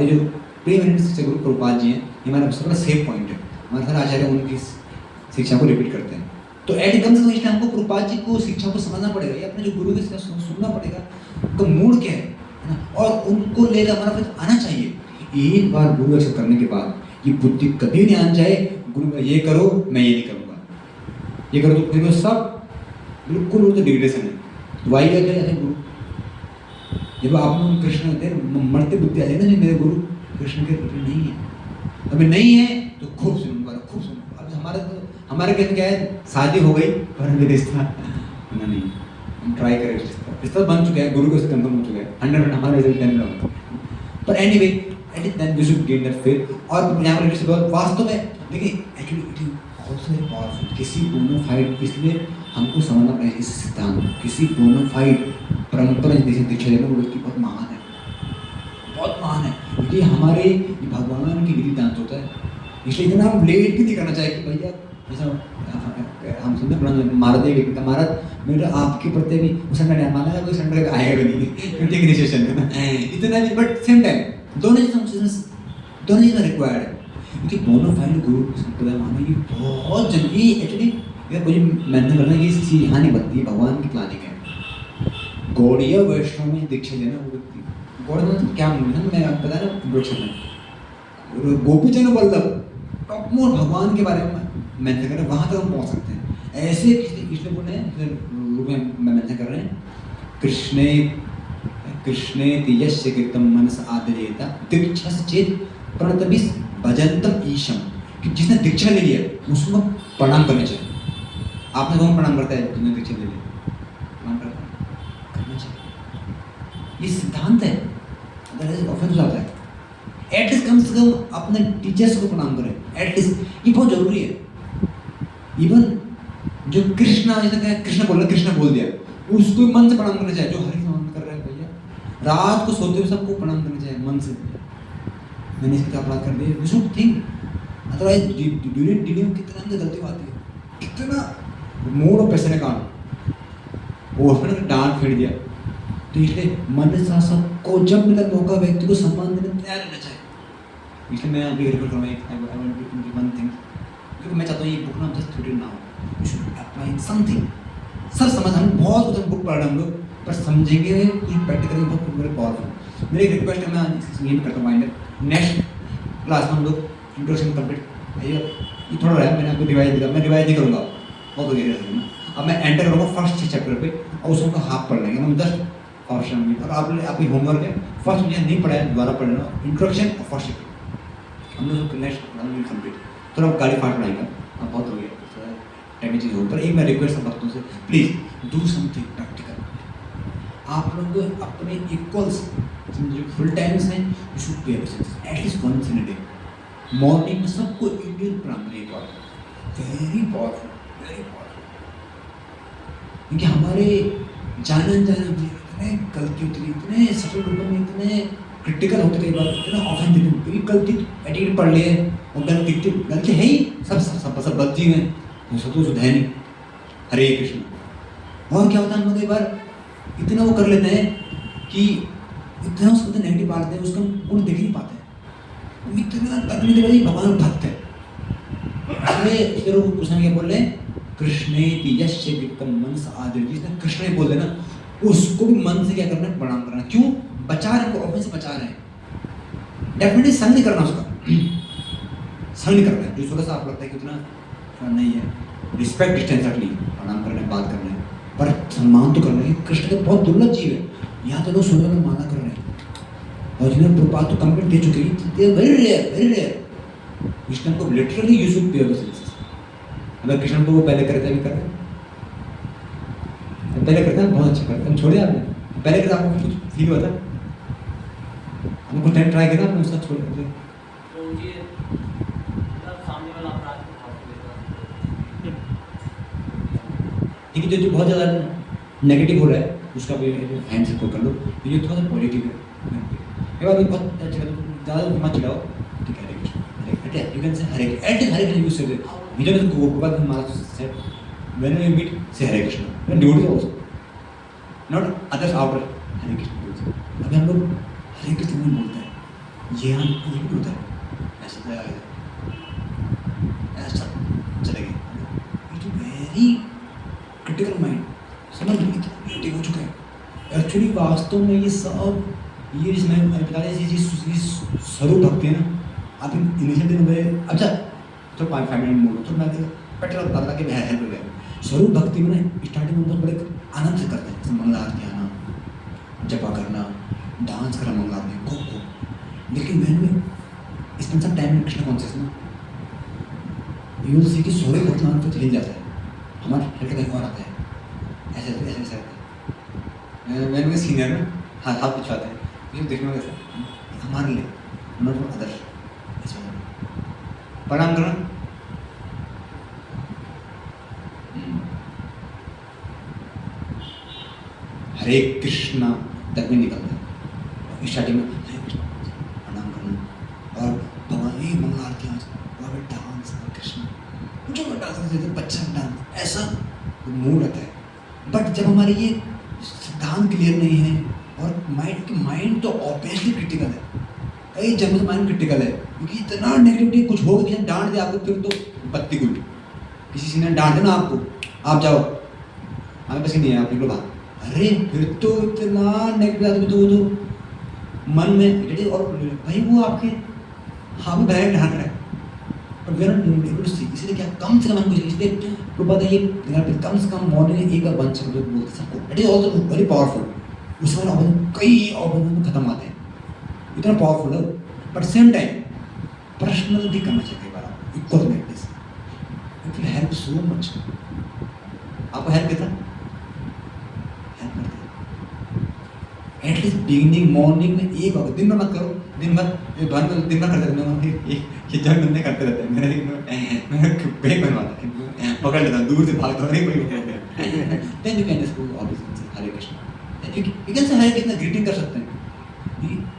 जो प्रेम शिक्षक गुरु प्रभुपाद जी हैं, ये हमारा सबसे बड़ा सेफ पॉइंट है. हमारे सारे आचार्य उनकी शिक्षा को रिपीट करते हैं. तो एट कम से कम इसलिए हमको प्रभुपाद जी को शिक्षा को समझना पड़ेगा, या अपने जो गुरु की शिक्षा सुनना पड़ेगा, उनका मूड क्या है ना, और उनको लेकर हमारा फिर आना चाहिए. एक बार गुरु एक्सेप्ट करने के बाद ये बुद्धि कभी नहीं आना चाहिए गुरु का ये करो मैं ये नहीं करूँगा, ये करो तो फिर सब बिल्कुल वो तो डिग्रेडेशन है. तो वही क्या है गुरु, जब आप कृष्ण होते मरते बुद्धि आ जाए ना, मेरे गुरु कृष्ण के प्रति नहीं है, अभी नहीं है तो खूब सुनो. अब हमारे कहते क्या है, शादी हो गई पर अभी रिश्ता नहीं, हम ट्राई करें. रिश्ता बन चुका है, गुरु को से कंफर्म हो चुका है 100% हमारे रिजल्ट नहीं होगा. पर anyway then we should gain that faith. और यहाँ पर रिश्ते वास्तव में देखिए actually it is also powerful. किसी बोनाफाइड, इसलिए हमको समझना पड़ेगा इस सिद्धांत, किसी बोनाफाइड परंपरा जैसे दीक्षा लेना वो व्यक्ति बहुत महान है, बहुत महान है. क्योंकि हमारे भगवान की विधि दांत होता है, इसलिए इतना हम लेट भी नहीं करना चाहिए कि भैया जैसा हम सुनते महाराज एक महाराज मेरे आपके प्रति भी संडे माना कोई संडे आएगा भी नहीं इनिशिएशन है ना इतना भी. बट सेम टाइम दोनों चीज़ें रिक्वायर्ड है. क्योंकि बोनाफाइड गुरु संप्रदाय मानो ये बहुत जल्दी एक्चुअली ये कोई मेंशन करना ये चीज़ यहाँ नहीं बनती है, भगवान की प्लानिंग है. गौड़ीय वैष्णव में दीक्षा लेना वो व्यक्ति गौड़ मतलब क्या मूल्य है, मैं आपको बता रहा इंट्रोडक्शन में गोपीचंद वल्लभ टॉप मोस्ट भगवान के बारे में मेंशन कर रहे हैं, वहाँ तक हम पहुँच सकते हैं. ऐसे इसलिए बोल रहे हैं रूप में मेंशन कर रहे हैं कृष्णे यस्य कृतं मनस आदरेत दीक्षास चेत प्रणतभिः भजन्तम ईशम. कि जिसने दीक्षा ले लिया उसको प्रणाम करना चाहिए. आपने कौन प्रणाम करता है जिसने दीक्षा ले लिया? प्रणाम करना चाहिए. ये सिद्धांत है, अदरवाइज ऑफेंस हो जाता है. एटलीस्ट कम से कम अपने टीचर्स को प्रणाम करें, एटलीस्ट ये बहुत जरूरी है. इवन जो कृष्ण जैसे क्या कृष्ण बोल रहा, कृष्ण बोल दिया, उसको मन से प्रणाम करना चाहिए. जो हरि नाम कर रहा है भैया, रात को सोते हुए सबको प्रणाम करना चाहिए मन से. मैंने इसका अपराध कर दिया, you should think. Otherwise during deliver कितना हमसे गलती आती है, कितना मूड और पैसे ने काम वो अपने डांट फेंक दिया. तो इसलिए मन से सबको जब मिला मौका व्यक्ति को सम्मान देने तैयार रहना चाहिए. इसलिए मैं अभी रिकॉर्ड करूँगा वन थिंग, क्योंकि मैं चाहता हूँ ये बुक ना जस्ट थोड़ी ना हो, यू शुड अप्लाई समथिंग. सब समझ हम बहुत कुछ बुक पढ़ रहे हैं हम लोग, पर समझेंगे कुछ प्रैक्टिकल बहुत मेरे पावरफुल. मेरी रिक्वेस्ट है, मैं ये करता हूँ माइंड नेक्स्ट क्लास में हम लोग इंट्रोडक्शन कंप्लीट ये थोड़ा रहा है, मैंने आपको रिवाइज दिया, मैं रिवाइज नहीं करूँगा बहुत वगैरह है. अब मैं एंटर करूँगा फर्स्ट 6 चैप्टर पे और उसको हाफ पढ़ लेंगे हम 10 ऑप्शन में. और आपकी होमवर्क है फर्स्ट मुझे नहीं पढ़ा है दोबारा पढ़ लेना, इंट्रोडक्शन और फर्स्ट चैप्टर हम लोग नेक्स्ट कंप्लीट. थोड़ा गाड़ी फाट पढ़ाएगा, अब बहुत हो गया टाइम चीज़ हो. पर एक मैं रिक्वेस्ट भक्तों से प्लीज़ डू समथिंग प्रैक्टिकल. आप लोग अपने इक्वल्स जो फुल टाइम्स हैं you should pay at least once in a day. Morning में सबको Indian primary very powerful, very powerful. क्योंकि हमारे जाने इतने गलती होती है, इतने सफल रूप में इतने क्रिटिकल होते कई बार, इतना ऑफेंस देते गलती एटीट्यूड पढ़ लिए और गलती है ही सब गलती हैं, सब तो सुधार नहीं. हरे कृष्ण. और क्या होता है हम लोग कई बार इतना वो कर लेते हैं कि इतना उसको नेगेटिव बात है, उसका गुण देख नहीं पाते हैं. इतना तकलीफ वाली भगवान भक्त है. इसलिए लोग कृष्ण क्या बोल रहे हैं, कृष्णेति यस्य कृतं मनस आदरेत. जिसने कृष्ण बोल देना उसको भी मन से क्या करना है, प्रणाम करना. क्यों? बचा रहे हैं, ऑफेंस से बचा रहे हैं. डेफिनेटली संग नहीं करना, उसका संग नहीं करना है. जो थोड़ा सा आप लगता है कि उतना नहीं है, रिस्पेक्ट डिस्टेंस रख ली, प्रणाम करना है, बात करना है, पर सम्मान तो कर रहे हैं। कृष्ण तो बहुत दुर्लभ जीव है। यहाँ तो लोग सोने में माला कर रहे हैं और जिन्हें प्रपात तो कमिटमेंट दे चुके हैं, very rare, very rare. Krishna को literally use with pure senses. अगर कृष्ण को वो पहले करते भी कर रहे हैं, पहले करते हैं बहुत अच्छा करते हैं। छोड़े आपने पहले करते, आपको कुछ फील हुआ था? आपने कुछ टाइम ट्राई किया आपने उसका छोड़ दिया? तो ये मतलब सामने वाला अपराध को भाव देगा। ठीक है, जो बहुत ज़्यादा नेगेटिव हो रहा है उसका भी हैंड से कर लो, ये थोड़ा सा पॉजिटिव है। ये बात बहुत अच्छा लगा, ज़्यादा मत चिढ़ाओ, ठीक है? Hare Krishna, Hare you can say Hare Hare use say you don't go back and master said when we meet say Hare Krishna, when devotees also, not others outer Hare Krishna बोलते हैं। अभी हम लोग हरे कृष्ण नहीं बोलते हैं, ये हम ये भी होता है ऐसा ऐसा चलेगा। It is very critical mind, समझ लो इतना नेगेटिव हो चुका है। एक्चुअली वास्तव में ये सब ये इसमें बता रहे ये स्वरूप भक्ति है ना। आप इनिशिएटिव में अच्छा तो 5 मिनट मोड़ तो मैं पेट्रोल बता रहा कि मैं हेल्प हो गया। स्वरूप भक्ति में ना स्टार्टिंग में बहुत बड़े आनंद से करते हैं, जैसे मंगला आरती आना, जपा करना, डांस करना मंगला आरती खूब। लेकिन मैंने में spend some time in Krishna conscious ना, यू विल सी कि स्वरूप भक्ति मान तो हिल जाता है, हमारा हेल्थ कहीं और आता है, ऐसे ऐसे ऐसे रहता है। मैंने में सीनियर में हाथ पिछवाते हैं, ये देखने में कैसा हमारे लिए नॉट फॉर अदर। प्रणाम करना, हरे कृष्णा तक में निकलता है स्टार्टिंग में हरे कृष्ण प्रणाम करना और भगवान ये मंगल आरती आज वहाँ पे डांस कृष्ण कुछ डांस देते बच्चा डांस ऐसा मूड आता है। बट जब हमारी ये सिद्धांत क्लियर नहीं है और माइंड तो ऑब्वियसली क्रिटिकल है, कई जगह माइंड क्रिटिकल है क्योंकि इतना नेगेटिविटी कुछ हो किसी ने डांट दिया आपको फिर तो बत्ती गुल, किसी ने डांट देना आपको आप जाओ हमें पसंद नहीं है आप निकलो बाहर, अरे फिर तो इतना नेगेटिव तो मन में और भाई वो आपके हाँ भी बहन ढांक रहा है पर we are not able to see. इसलिए क्या कम से कम हमको इसलिए तो पता है ये कम से कम मॉर्निंग एक बार बंद से बोलते सबको, it is also very powerful. उसमें ऑपरेशन कई ऑपरेशन खत्म आते हैं, इतना पावरफुल है। बट सेम टाइम पर्सनल भी करना चाहिए, बार equal like this it will help so much. आपको हेल्प करता हेल्प करता एटलीस्ट बिगिनिंग मॉर्निंग में एक बार, दिन में मत करो, दिन भर करते रहते हैं। ये जब बंदे करते रहते हैं मेरा बैग बनवाता है, पकड़ लेता दूर से भागता हूँ then you can just go always Hare Krishna, you can say Hare Krishna greeting कर सकते हैं।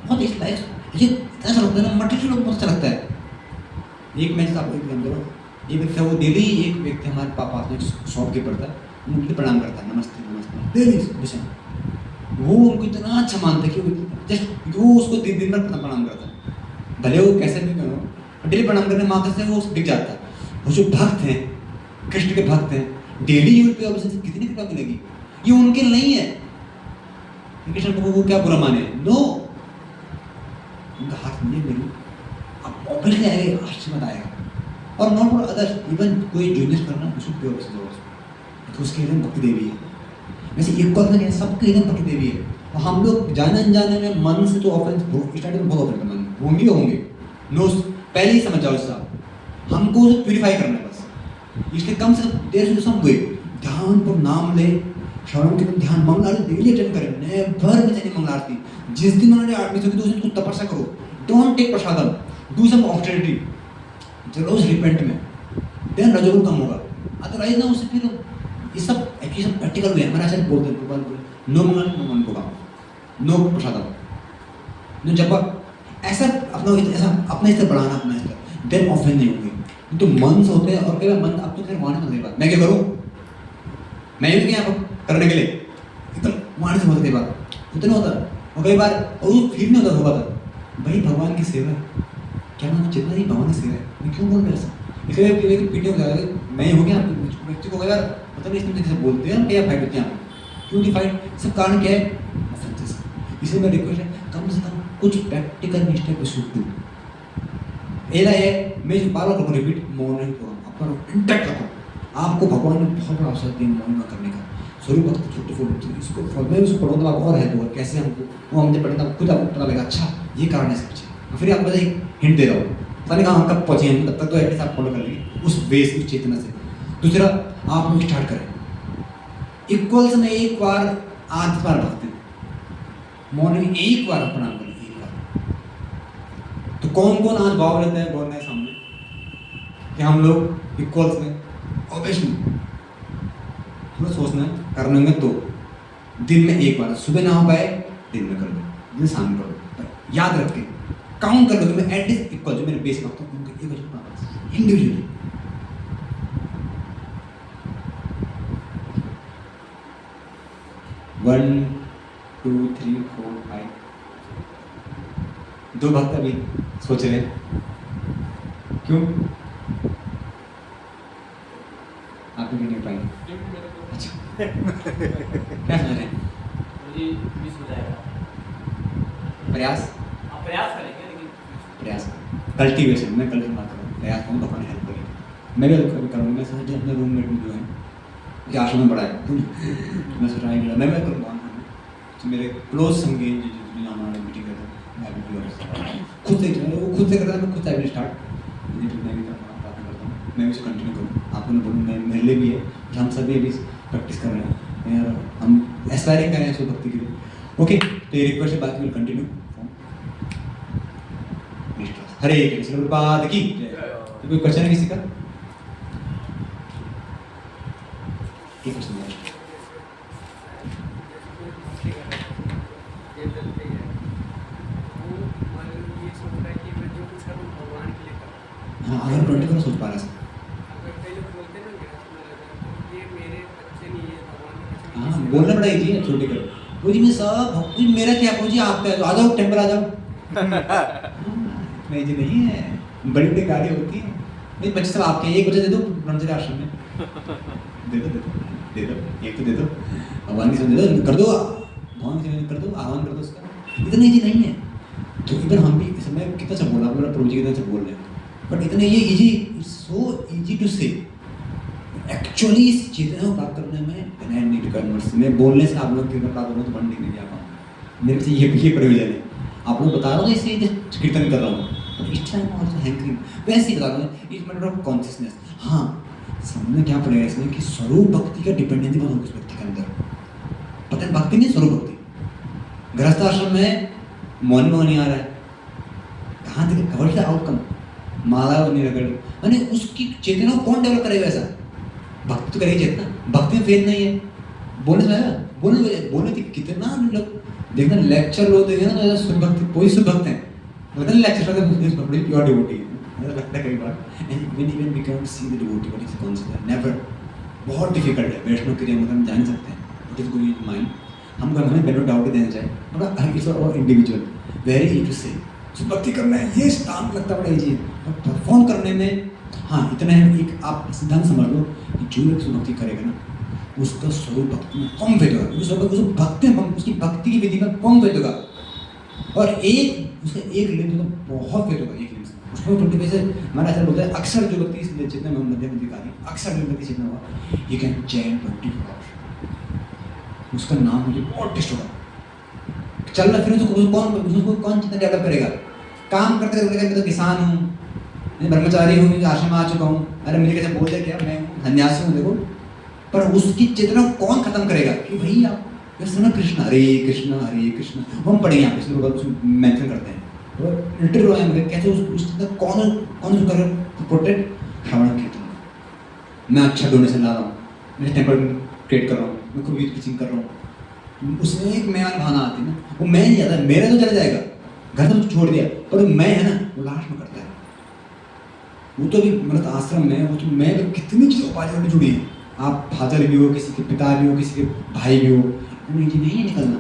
बहुत इस लाइफ ऐसा लगता है ना, मटेरियल लोग बहुत अच्छा लगता है। एक मैं आपको एग्जाम दे रहा हूँ, ये व्यक्ति वो डेली एक व्यक्ति हमारे पापा में शॉपकीपर था, उनके प्रणाम करता है, नमस्ते नमस्ते डेली विषय। वो उनको इतना अच्छा मानता है कि जस्ट वो उसको दिन भर प्रणाम करता है, भले वो कैसे भी करो डेली प्रणाम करने माँ से वो दिख जाता है। वो जो भक्त हैं कृष्ण के भक्त हैं, डेली यूज पे ऑब्वियसली कितनी कृपा मिलेगी, ये उनके नहीं है। कृष्ण को वो क्या बुरा माने, नो उनका हाथ नहीं मिली अब ऑब्वियसली आएगा, आशीर्वाद आएगा। और नॉट फॉर अदर्स, इवन कोई जूनियर करना उसको प्योर तो उसके लिए भक्ति देवी है। वैसे एक बात नहीं है, सबके लिए भक्ति देवी है। और हम लोग जाने अनजाने में मन से तो ऑफेंस स्टार्टिंग में बहुत ऑफेंस मन होंगे नो, पहले ही समझ जाओ साहब हमको उसे प्यूरिफाई करना है बस। इसलिए कम से कम देर से सब हुए ध्यान पर नाम ले, श्रवण के ध्यान, मंगल आरती डेली अटेंड करें, नेवर में जाने मंगल आरती। जिस दिन उन्होंने आरती होगी तो उस दिन कुछ तपस्या करो, don't take prasadam, do some austerity, चलो उस रिपेंट में, देन रजोगुण कम होगा। अदरवाइज ना उससे फिर ये सब एक्चुअली सब प्रैक्टिकल हुए। हमारे आचार्य बोलते हैं नो मंगल नो मन को, नो प्रसादम, नो जप, ऐसा अपना स्तर बढ़ाना, अपना स्तर, देन ऑफेंस नहीं होंगे। तो मन से होते हैं और कई बार मन अब तो खैर वहाँ नहीं बात, मैं क्या करूँ, मैं ये क्या करने के लिए एकदम वहाँ से होता, कई बार उतना होता और कई बार और वो फील नहीं होता होगा था भाई भगवान की सेवा है, क्या मैं जितना ही भगवान की सेवा है, मैं क्यों बोल रहा ऐसा। इसलिए पीटे हो जाएगा, मैं हो गया व्यक्ति को यार पता नहीं इसमें कैसे बोलते हैं क्या फाइट होती है, क्योंकि फाइट सब कारण क्या है, ऑफेंसेस। इसलिए मैं रिक्वेस्ट है कम से कम कुछ प्रैक्टिकल मिस्टेक शुड डू। ऐसा है मैं बार बार रिपीट, मॉर्निंग को अपना इंटैक्ट रखो। आपको भगवान ने बहुत बड़ा अवसर दिया मॉर्निंग में करने का, स्वरूप भक्ति छोटे फूल इसको मैं उसको पढ़ूँ तो आपको और हेल्प होगा कैसे हमको वो हमने पढ़े तो खुद आपको पता लगेगा अच्छा ये कारण है सब चीज़। फिर आपको एक हिंट दे रहा हूँ पता नहीं कहाँ हम कब पहुँचे हम तब तक तो एटलीस्ट आप फॉलो कर लेंगे उस बेस उस चेतना से। दूसरा आप लोग स्टार्ट करें इक्वल्स में एक बार 8 बार भक्ति मॉर्निंग एक बार प्रणाम करें एक बार। तो कौन कौन आज भाव लेते हैं बोलने सामने कि हम लोग इक्वल्स में ऑब्वियसली थोड़ा सोचना है करने में तो दिन में एक बार सुबह ना हो पाए दिन में कर लो दिन शाम कर लो याद रख के काउंट कर लो कि मैं एटलीस्ट इक्वल जो मेरे बेस रखता हूँ उनके एक बजे इंडिविजुअली। वन 2 3 4 5 दो भक्त अभी सोच रहे हैं क्यों आप भी नहीं पाएंगे अच्छा क्या सोच रहे हैं मुझे मिस हो जाएगा। प्रयास आप प्रयास करेंगे लेकिन प्रयास कल्टीवेशन मैं कल बात करूँ प्रयास करूँ तो अपने हेल्प करेंगे मैं भी कभी करूँगा मैं सोच अपने रूममेट में जो है मुझे आश्रम में पढ़ा है मैं सोच रहा है मैं करूँगा तो मेरे क्लोज संगी जो हमारे मीटिंग करते हैं खुद से वो खुद से करता है मैं खुद से आई स्टार्ट मैं भी करता हूँ मैं भी उसे कंटिन्यू करूँ आपको मैं बोलूँ मैं मेरे लिए भी है कि हम सभी अभी प्रैक्टिस कर रहे हैं यार हम एस्पायरिंग कर रहे हैं शिव भक्ति के लिए। ओके तो ये रिक्वेस्ट है बात विल कंटिन्यू हरे कृष्ण प्रपाद की तो कोई क्वेश्चन है किसी का एक क्वेश्चन है हाँ अगर 24 सोच पा रहा है हाँ बोलना बड़ा इजी है छोटे कर वो जी मैं सब मेरा क्या पूछिए आपका आ जाओ टेम्पल आ जाओ नहीं जी नहीं है बड़ी बड़ी गाड़ी होती है नहीं बच्चे सब आपके 1 बजे दे दो ब्रह्मचर्य आश्रम में दे दो एक तो दे दो भगवान की दे दो कर दो भगवान की कर दो आह्वान कर दो उसका इतना इजी नहीं है। तो इधर हम भी इस समय कितना सब बोला मेरा प्रभु जी कितना सब बोल रहे हैं बट इतना ये easy it's so easy to say actually इस चेतना को प्राप्त करने में एंड नीड कन्वर्स में बोलने से आप लोग कृपा प्राप्त हो तो बनने नहीं जा पाऊँ मेरे से ये प्रयोजन है आप लोग बता रहा हूँ इसे कीर्तन कर रहा हूँ इस टाइम ऑल्सो हैंकरिंग वैसे ही बता रहा हूँ इट्स मैटर ऑफ कॉन्शियसनेस। हाँ समझना क्या पड़ेगा इसमें कि स्वरूप भक्ति का डिपेंडेंसी बहुत होगी उस व्यक्ति के अंदर पता है भक्ति नहीं स्वरूप भक्ति गृहस्थ आश्रम में मौन में नहीं आ रहा है कहाँ तक कवर द आउटकम माला नहीं रगड़ी मैंने उसकी चेतना को कौन डेवलप करेगा ऐसा भक्ति तो करेगी चेतना भक्ति में फेल नहीं है बोलने से आएगा बोलने की कितना लोग देखना लेक्चर लोग देखे ना तो शुद्ध भक्ति कोई शुद्ध भक्त है पता नहीं लेक्चर करते बड़ी प्योर डिवोटी है ऐसा लगता है कई बार and when even we can see the devotee what is consider never बहुत डिफिकल्ट है वैष्णव क्रिया मतलब हम जान सकते हैं what is going in mind हमको हमें बेनो डाउट ही देना चाहिए बड़ा इट्स और इंडिविजुअल वेरी इजी टू से शुद्ध भक्ति करना है ये स्टांप लगता बड़ा इजी है परफॉर्म करने में हाँ इतना है एक आप सिद्धांत समझ लो कि जो व्यक्ति भक्ति करेगा ना उसका स्वरूप भक्ति में कम वेद होगा भक्ति उसकी भक्ति की विधि में कम वेद होगा और एक उसका एक लिंग तो बहुत वेद होगा एक लिंग से उसको 20 से हमारा ऐसा बोलता है अक्सर जो व्यक्ति इस जितने में मध्य अधिकारी अक्सर जो व्यक्ति जितना हुआ ये कैन चैन 24 आवर्स उसका नाम मुझे बहुत टेस्ट होगा चलना फिर उसको कौन जितना डेवलप करेगा काम करते करते मैं तो किसान हूँ मैं ब्रह्मचारी हूँ आश्रम आ चुका हूँ अरे मुझे कैसे बोलते क्या मैं सन्यासी हूँ देखो पर उसकी चेतना कौन खत्म करेगा कि भाई आप सुना कृष्ण हरे कृष्ण हम पढ़ेंगे यहाँ पे उसमें मेंशन करते हैं और लिटरली कैसे उस कौन कर प्रोटेक्ट श्रवण कीर्तन मैं अच्छा डोनेशन ला रहा हूँ मैं टेम्पल क्रिएट कर रहा हूँ मैं खूब टीचिंग कर रहा हूँ उसमें एक मैं वाली भावना आती है ना वो मैं नहीं जाता मेरा तो चला जाएगा घर तो छोड़ दिया पर मैं है ना वो लास्ट में करता है वो तो भी मतलब आश्रम में वो तो मैं कितनी चीज़ उपाधि में जुड़ी है आप फादर भी हो किसी के पिता भी हो किसी के भाई भी हो मुझे नहीं निकलना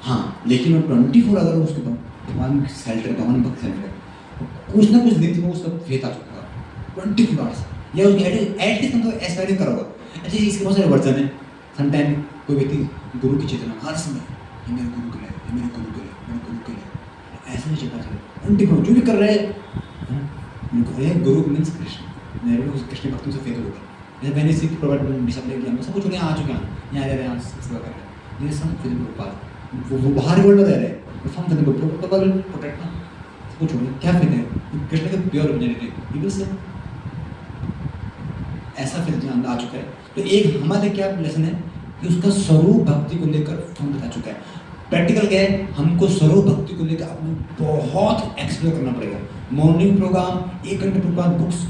हाँ लेकिन वो 24 अगर उसके भगवान सेल्टर भगवान भक्त सेल्टर कुछ ना कुछ दिन में उसका फेथ आ चुका है 24 आवर्स या उसकी एटलीस्ट हम तो एस्पायरिंग करोगा अच्छा इसके बहुत सारे वर्जन है समटाइम कोई व्यक्ति गुरु की चेतना हर समय ये मेरे गुरु के लिए ये मेरे गुरु के लिए मेरे गुरु के लिए ऐसा नहीं चलता चले 24 जो भी कर रहे हैं गुरु मीन्स कृष्ण मेरे को कृष्ण भक्तों से फेथ होगा जैसे मैंने सीख प्रोवाइड डिसिप्लिन किया, हम सब कुछ छोड़ के यहाँ आ चुके हैं, यहाँ रह रहे हैं, सेवा कर रहे हैं। ये सब फिल्म प्रभुपाद वो बाहर वर्ल्ड में रह रहे हैं, वो form film Prabhupada will protect ना, सब कुछ छोड़ के क्या फिर है कृष्ण के pure originality, he will say ऐसा फिर ध्यान आ चुका है। तो एक हमारे क्या लेसन है कि उसका स्वरूप भक्ति को लेकर हम बता चुका है। प्रैक्टिकल क्या है, हमको स्वरूप भक्ति को लेकर अपने बहुत एक्सप्लोर करना पड़ेगा। मॉर्निंग प्रोग्राम 1 घंटे प्रोग्राम, बुक्स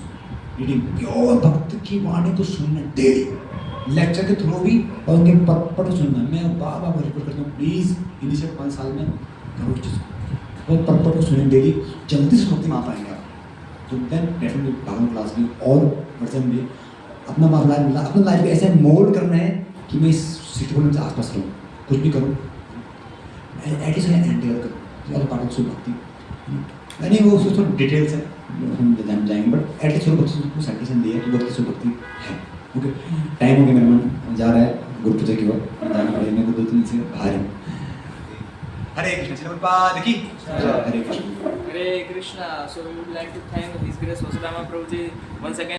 रीडिंग, प्योर भक्त की वाणी को सुनना डेली, लेक्चर के थ्रू भी और उनके पट सुनना। मैं बार बार रिपोर्ट करता हूँ, प्लीज़ इनिशियल 5 साल में करो इस चीज़ को, और पट को सुनें डेली, जल्दी से भक्ति में आ पाएंगे आप। तो देन डेफिनेटली भागवत क्लास भी और वर्जन भी अपना लाइफ को ऐसे मोल्ड करना है कि मैं इस 60% से आसपास रहूँ, कुछ भी करूँ एटलीस्ट एंटर करूँ पार्ट ऑफ भक्ति। नहीं वो उसको थोड़ा डिटेल्स है हम जाएंगे, बट एटलीस्ट स्वरूप भक्ति को सैटिस्फैक्शन दिया कि भक्ति स्वरूप भक्ति है। ओके, टाइम हो गया, मेरा मन जा रहा है गुरु पूजा की ओर, जाना पड़ेगा मेरे को 2 दिन से बाहर है। हरे कृष्ण श्रील प्रभुपाद की हरे Krishna. Hare Krishna. So we would like to thank His Grace Vasudama Prabhuji once again.